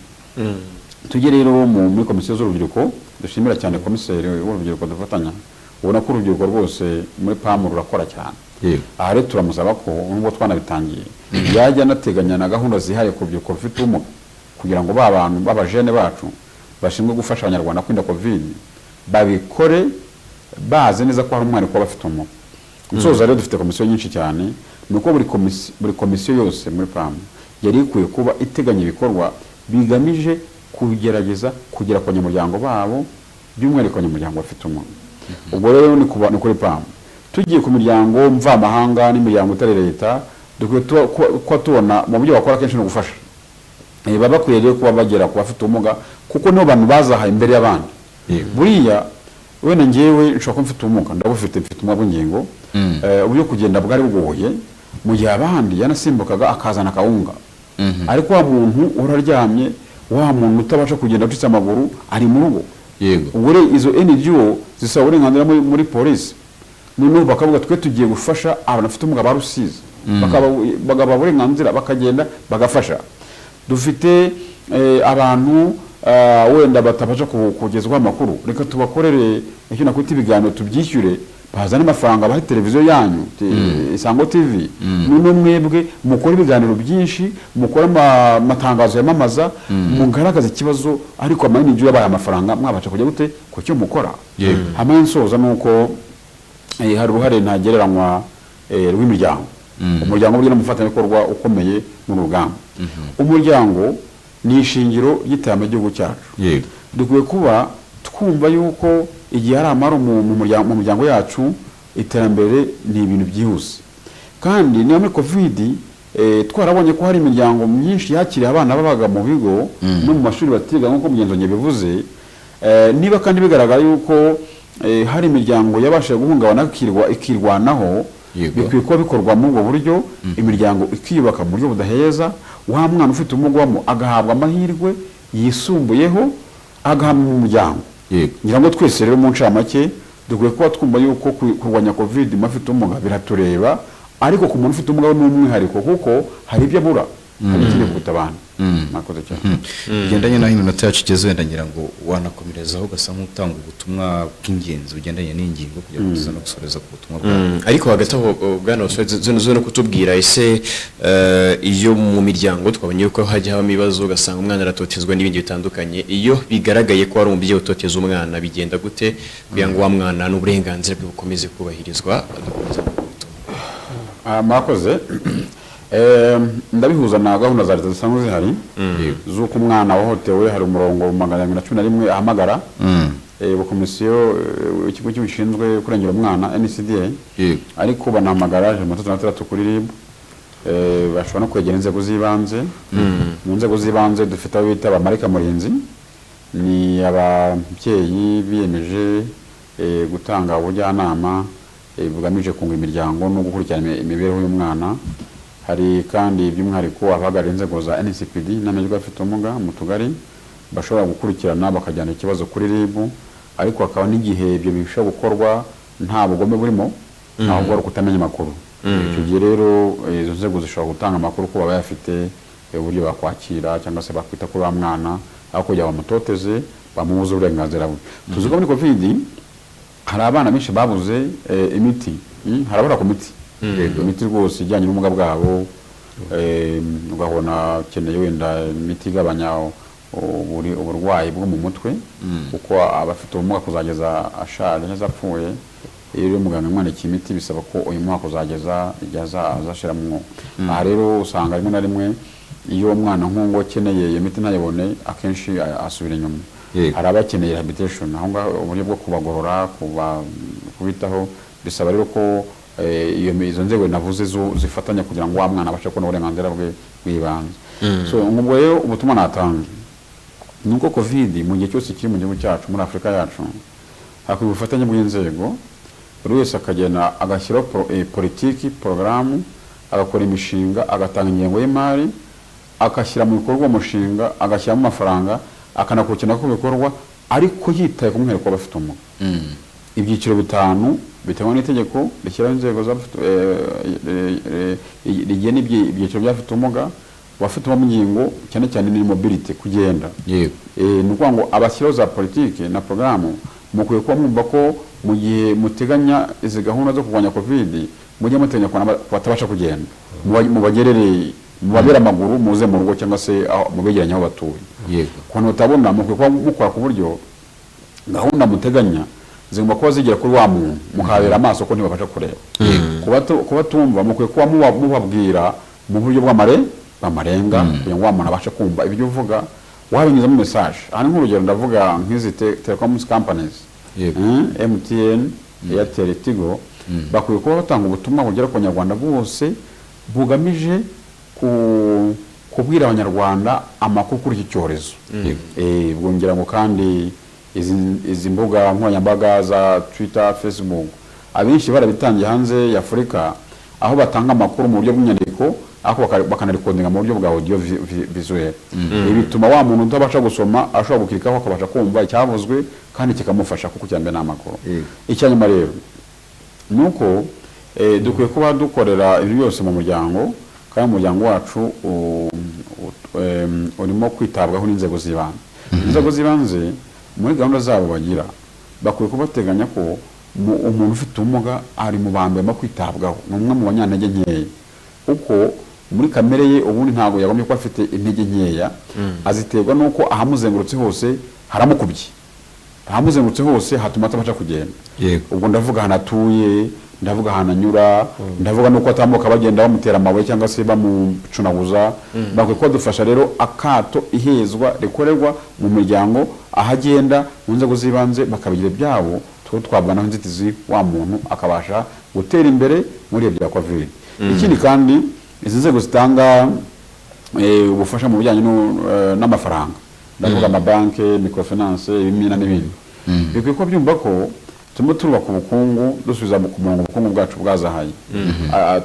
Tujye rero muri komisiyo z'urubyiruko, dushimira cyane komiseri w'urubyiruko dufatanya, ubona ko urubyiruko rwose muri pamu rurakora cyane. Aha rero turamusaba ko nubwo twanabitangiye yajya anateganya na gahunda zihariye ku rubyiruko rufite ubumuga, kugira ngo ba bantu b'abajene bacu bashinzwe gufasha abanyarwanda kwirinda covid babikore bazi neza ko hari umwihariko w'abafite ubumuga. Nsoza rero dufite komisiyo nyinshi cyane, nuko buri komisiyo yose muri pamu yari ikwiye kuba iteganya ibikorwa bigamije kugerageza kugera ku banyamuryango babo, by'umwihariko abanyamuryango bafite ubumuga. Ubwo rero ni kuri pamu. Tugiye ku miryango mvamahanga n'imiryango itari leta, dukwiye kuba tubona mu buryo bakora kenshi no gufasha. Baba bakwiye rero kuba bagera ku bafite ubumuga, kuko nibo bantu bazahaye imbere y'abandi. Buriya wenda ngewe nshobora kuba mfite ubumuga, mfite ubumuga bw'ingingo, uburyo kugenda bwari bugoye, mu gihe abandi yanasimbukaga akazana akawunga. Ariko wa muntu uraryamye, wa muntu utabasha kugenda acitse amaguru ari mu rugo. Ubwo rero izo NGO zisaba uburenganzira muri polisi, noneho bakavuga twe tugiye gufasha abantu bafite ubumuga ba Rusizi, bagaba uburenganzira bakagenda bagafasha. Dufite abantu wenda batabasha kugezwaho amakuru, reka tubakorere icyo nakwita ibiganiro, tubyishyure, bazane amafaranga bahe televiziyo yanyu Isango TV, none mwebwe mukora ibiganiro byinshi, mukora amatangazo yamamaza, mugaragaza ikibazo, ariko amayiniji yabaye amafaranga mwabasha kujya gute ku cyo mukora. Hamwe nsoza nuko hari uruhare ntagereranywa rw'imiryango. Umuryango burya n'umufatanyabikorwa ukomeye mu rugamba. Umuryango ni ishingiro y'iterambere ry'igihugu cyacu. Dukwiye kuba twumva yuko igihe hari amaro mu muryango yacu, iterambere ni ibintu byihuse. Kandi niyo muri covid twarabonye ko hari imiryango myinshi yakiriye abana babaga mu bigo no mu mashuri batiga, nk'uko mugenzi wanjye bivuze. Niba kandi bigaragara yuko hari imiryango yabashije guhungabana ikirwanaho, bikwiye kuba bikorwa muri ubwo buryo, imiryango ikiyubaka mu buryo budaheza, wa mwana ufite ubumuga wamo agahabwa amahirwe yisumbuyeho, agahabwa mu muryango. Ngira ngo twese rero mu ncamake dukwiye kuba twumva yuko kurwanya covid mu bafite ubumuga biratureba, ariko ku muntu ufite ubumuga n'umwihariko, kuko hari ibyo abura, hari ikindi kuruta abantu. Nakoze cyane. Bigendanye n'aho iminota yacu igeze, wenda ngira ngo wanakomerezaho ugasa nk'utanga ubutumwa bw'ingenzi bugendanye n'ingingo kugira ngo tuze no gusoreza ku butumwa bwawe. Ariko hagati aho bwana zo no kutubwira ese iyo mu miryango twabonye ko hajya habamo ibibazo, ugasanga umwana aratotezwa n'ibindi bitandukanye, iyo bigaragaye ko hari umubyeyi utoteza umwana bigenda gute kugira ngo wa mwana n'uburenganzira bwe bukomeze kubahirizwa? Mwakoze. Ndabihuza na gahunda za leta zisanzwe zihari z'uko umwana wahohotewe hari umurongo 211 ahamagara komisiyo ikigo cy'ubishinzwe kurengera umwana NCDA, ariko banahamagara 36 kuri RIB. Bashobora no kwegera inzego z'ibanze. Mu nzego z'ibanze dufite abo bita abamarika murinzi, ni ababyeyi biyemeje gutanga ubujyanama bugamije kunga imiryango no gukurikirana imibereho y'umwana. Hari kandi by'umwihariko abahagarariye inzego za NCPD n'amajwi afite ubumuga mu tugari, bashobora gukurikirana bakajyana ikibazo kuri RIB, ariko hakaba n'igihe ibyo bishobora gukorwa nta bugome burimo, ahubwo ari ukutamenya amakuru. Icyo gihe rero izo nzego zishobora gutanga amakuru ko baba bafite uburyo bakwakira cyangwa se bakwita kuri wa mwana, aho kujya bamutoteze bamubuze uburenganzira bwe. Tuzi ko muri covid hari abana benshi babuze imiti, harabura ku miti. Imiti rwose ijyanye n'ubumuga bwabo, ugahona ukeneye wenda imiti igabanya uburwayi bwo mu mutwe kuko abafite ubumuga kuzageza ashaje cyangwa apfuye iyo uri muganga mwandikiye imiti bisaba ko uyu mwaka uzageza igihe azashiramo aha rero usanga rimwe na rimwe iyo umwana nk'uwo akeneye iyo miti ntayibone akenshi asubira inyuma hari abakeneye rehabilitation aho ngaho uburyo bwo kubagorora kubitaho bisaba rero ko izo nzego navuze zifatanya kugira ngo wa mwana abashe kubona uburenganzira bwe bw'ibanze so ubwo rero ubutumwa natanga nuko covid mu gihe cyose kiri mu gihugu cyacu muri Afurika yacu hakwiye ubufatanye bw'inzego buri wese akagena agashyiraho politiki porogaramu agakora imishinga agatanga ingengo y'imari agashyira mu bikorwa umushinga agashyiramo amafaranga akanakurikirana ko bikorwa ariko yitaye ku mwihariko w'abafite ubumuga ibyiciro 5 bitewe n'itegeko rishyiraho inzego rigena ibyiciro by'abafite ubumuga bafite umunyingo cyane cyane ni mobility kugenda ni ukuvuga ngo abashyiraho za politiki na programu mukwiye kuba mwumva ko mu gihe muteganya izi gahunda zo kurwanya covid mujye muteganya ko batabasha kugenda mubagerere mubabera amaguru muze mu rugo cyangwa se mubegeranye aho batuye kuko utabona mukwiye kuba mukora ku buryo gahunda muteganya zigomba kuba zigera kuri wa muntu muhabera amaso ko ntibabasha kureba kuba tumva mukwiye kuba mubabwira mu buryo bw'amarenga kugira ngo wa muntu abashe kumva ibyo uvuga wabinyuzamo message aha nk'urugero ndavuga nk'izi telecoms companies MTN Airtel Tigo bakwiye kuba batanga ubutumwa bugera ku Banyarwanda bose bugamije kubwira Abanyarwanda amakuru kuri iki cyorezo bwongera ngo kandi izi mbuga nkoranyambaga za Twitter Facebook abenshi barabitangiye hanze ya Afurika aho batanga amakuru mu buryo bw'inyandiko ako bakanarikodinga mu buryo bwa audio visuel bituma wa muntu utabasha gusoma ashobora gukirikaho akabasha kumva icyavuzwe kandi kikamufasha kuko cyambe n'amakuru icyanyuma rero nuko dukwiye kuba dukorera ibi byose mu muryango kandi umuryango wacu urimo kwitabwaho n'inzego z'ibanze inzego z'ibanze muri gahunda zabo bagira bakwiye kubateganya ko umuntu ufite ubumuga ari mu bambere mu kwitabwaho n'umwe mu banyantege nkeya uko muri kamere ye ubundi ntabwo yagomye ko afite intege nkeya aziterwa nuko ahamuzengurutse hose haramukubye ahamuzengurutse hose hatuma atabasha kugenda ubwo ndavuga hanatuye ndavuga hananyura ndavuga nuko atambuka bagenda bamutera amabuye cyangwa se bamucunaguza bakwiye ko dufasha rero akato ihezwa rikorerwa mu muryango ahagenda mu nzego z'ibanze bakabigira byabo twabwana inzitizi wa muntu akabasha gutera imbere muri bya covid ikindi kandi izi nzego zitanga ubufasha mu bijyanye n'amafaranga ndavuga amabanki microfinance ibimina n'ibindi bikwiye ko byumva ko turimo turubaka ubukungu dusubiza ku murongo ubukungu bwacu bwazahaye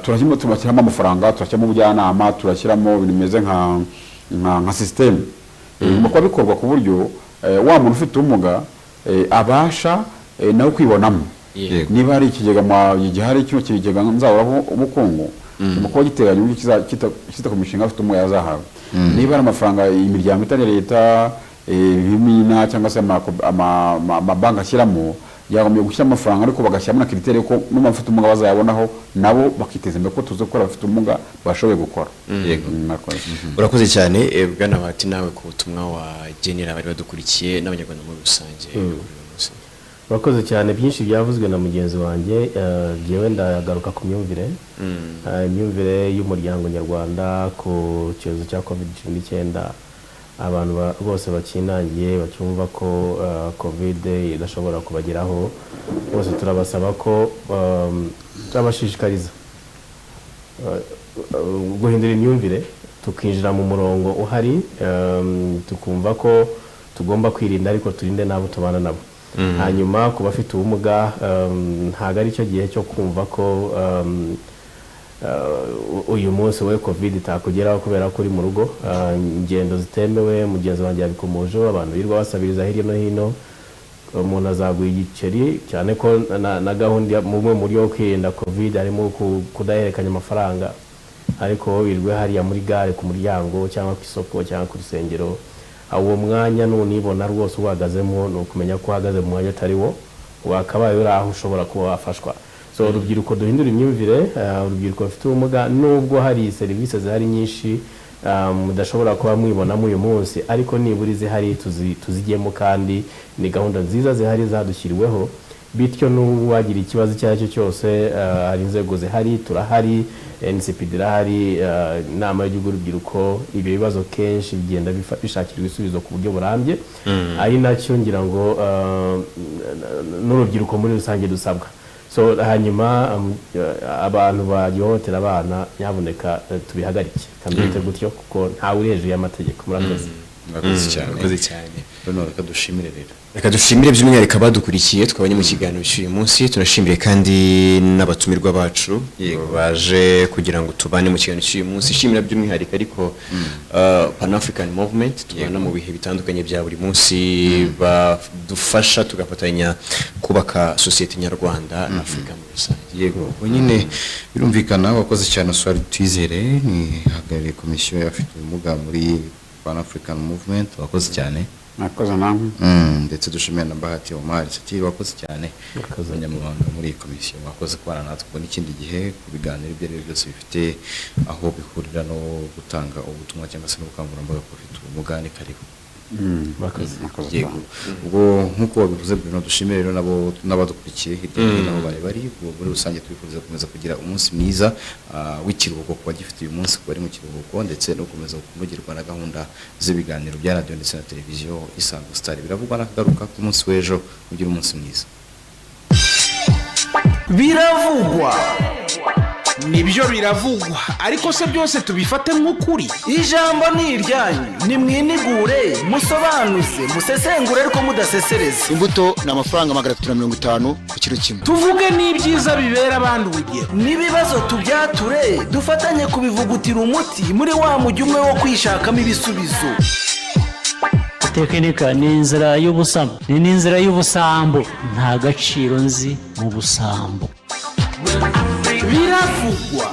turashyiramo tumashyiramo amafaranga turashyiramo ubujyanama turashyiramo ibintu bimeze nka system kuba bikorwa ku buryo wa muntu ufite ubumuga abasha nawe kwibonamo niba hari ikigega gihari kino kigega nzahoraho ubukungu kuba giteganya uburyo kita ku mishinga afite ubumuga yazahawe niba hari amafaranga imiryango itari leta ibimina cyangwa se amabanki ashyiramo yagombye gushyira amafaranga ariko bagashyiramo na kiriteri ko n'abafite ubumuga bazayabonaho nabo bakiteza imbere ko tuzi gukora abafite ubumuga bashoboye gukora urakoze cyane bwana Bahati nawe ku butumwa wagenera bari badukurikiye n'abanyarwanda muri rusange urakoze cyane byinshi byavuzwe na mugenzi wanjye jewe ndagaruka ku myumvire imyumvire y'umuryango nyarwanda ku cyorezo cya covid-19 abantu bose bakinangiye bacyumva ko covid idashobora kubageraho bose turabasaba ko turabashishikariza guhindura imyumvire tukinjira mu murongo uhari tukumva ko tugomba kwirinda ariko turinde nabo tubana nabo hanyuma ku bafite ubumuga ntago ari cyo gihe cyo kumva ko uyu munsi we covid itakugeraho kubera ko uri mu rugo ingendo zitemewe mugenzi wanjye yabikomoje abantu birirwa basabiriza hirya no hino umuntu azaguye igiceri cyane ko na gahunda mumwe muri yo kwirinda covid harimo kudaherekanya amafaranga ariko wirirwe hariya muri gare ku muryango cyangwa ku isoko cyangwa ku rusengero uwo mwanya nunibona rwose uhagazemo ni ukumenya ko uhagaze mu mwanya atari wo wakabaye uri aho ushobora kuba wafashwa so urubyiruko duhindura imyumvire urubyiruko rufite ubumuga nubwo hari serivisi zihari nyinshi mudashobora kuba mwibonamo uyu munsi ariko nibura izihari tuzigemo kandi ni gahunda nziza zihari zadushyiriweho bityo n'uwagira ikibazo icyo ari cyo cyose hari inzego zihari turahari NCPD irahari inama y'igihugu y'urubyiruko ibyo bibazo kenshi bigenda bishakirwa ibisubizo ku buryo burambye ari nacyo ngira ngo n'urubyiruko muri rusange dusabwa so hanyuma abantu bagihohotera abana nyabuneka tubihagarike kambyite gutyo kuko ntawe uri hejuru y'amategeko murakoze murakoze cyane none reka dushimire rero reka dushimire by'umwihariko abadukurikiye twabonye mu kiganiro cy'uyu munsi tunashimire kandi n'abatumirwa bacu baje kugira ngo tubane mu kiganiro cy'uyu munsi shimira by'umwihariko ariko Pan African Movement tubana mu bihe bitandukanye bya buri munsi badufasha tugafatanya kubaka societe nyarwanda na Afrika muri rusange yego nyine birumvikana wakoze cyane Oswald Twizere ni hagarariye komisiyo y'abafite ubumuga muri Pan African Movement wakoze cyane nakoze namwe ndetse dushimiye na Bahati Omar Satiri wakoze cyane abanyamabanga muri iyi komisiyo wakoze kubana natwe kubona ikindi gihe ku biganiro ibyo ari byo byose bifite aho bihurira no gutanga ubutumwa cyangwa se n'ubukangurambaga ku bafite ubumuga ni karibu ubwo nk'uko wabivuze Bruno dushimire rero nabo n'abadukurikiye hirya no hino aho bari muri rusange twifuriza gukomeza kugira umunsi mwiza w'ikiruhuko kuba gifite uyu munsi kuba ari mu kiruhuko ndetse no gukomeza kunogerwa na gahunda z'ibiganiro bya radio ndetse na televiziyo Isango Star biravugwa nakagaruka ku munsi w'ejo kugira umunsi mwiza biravugwa nibyo biravugwa ariko se byose tubifate nk'ukuri ijambo ni iryanyu nimwinigure musobanuze musesengure ariko mudasesereza imbuto ni amafaranga 350 ku kiro kimwe tuvuge n'ibyiza bibera abandi urugero n'ibibazo tubyature dufatanye kubivugutira umuti muri wa mujyi umwe wo kwishakamo ibisubizo tekinika ni inzira y'ubusambo ni inzira y'ubusambo nta gaciro nzi mu busambo biravugwa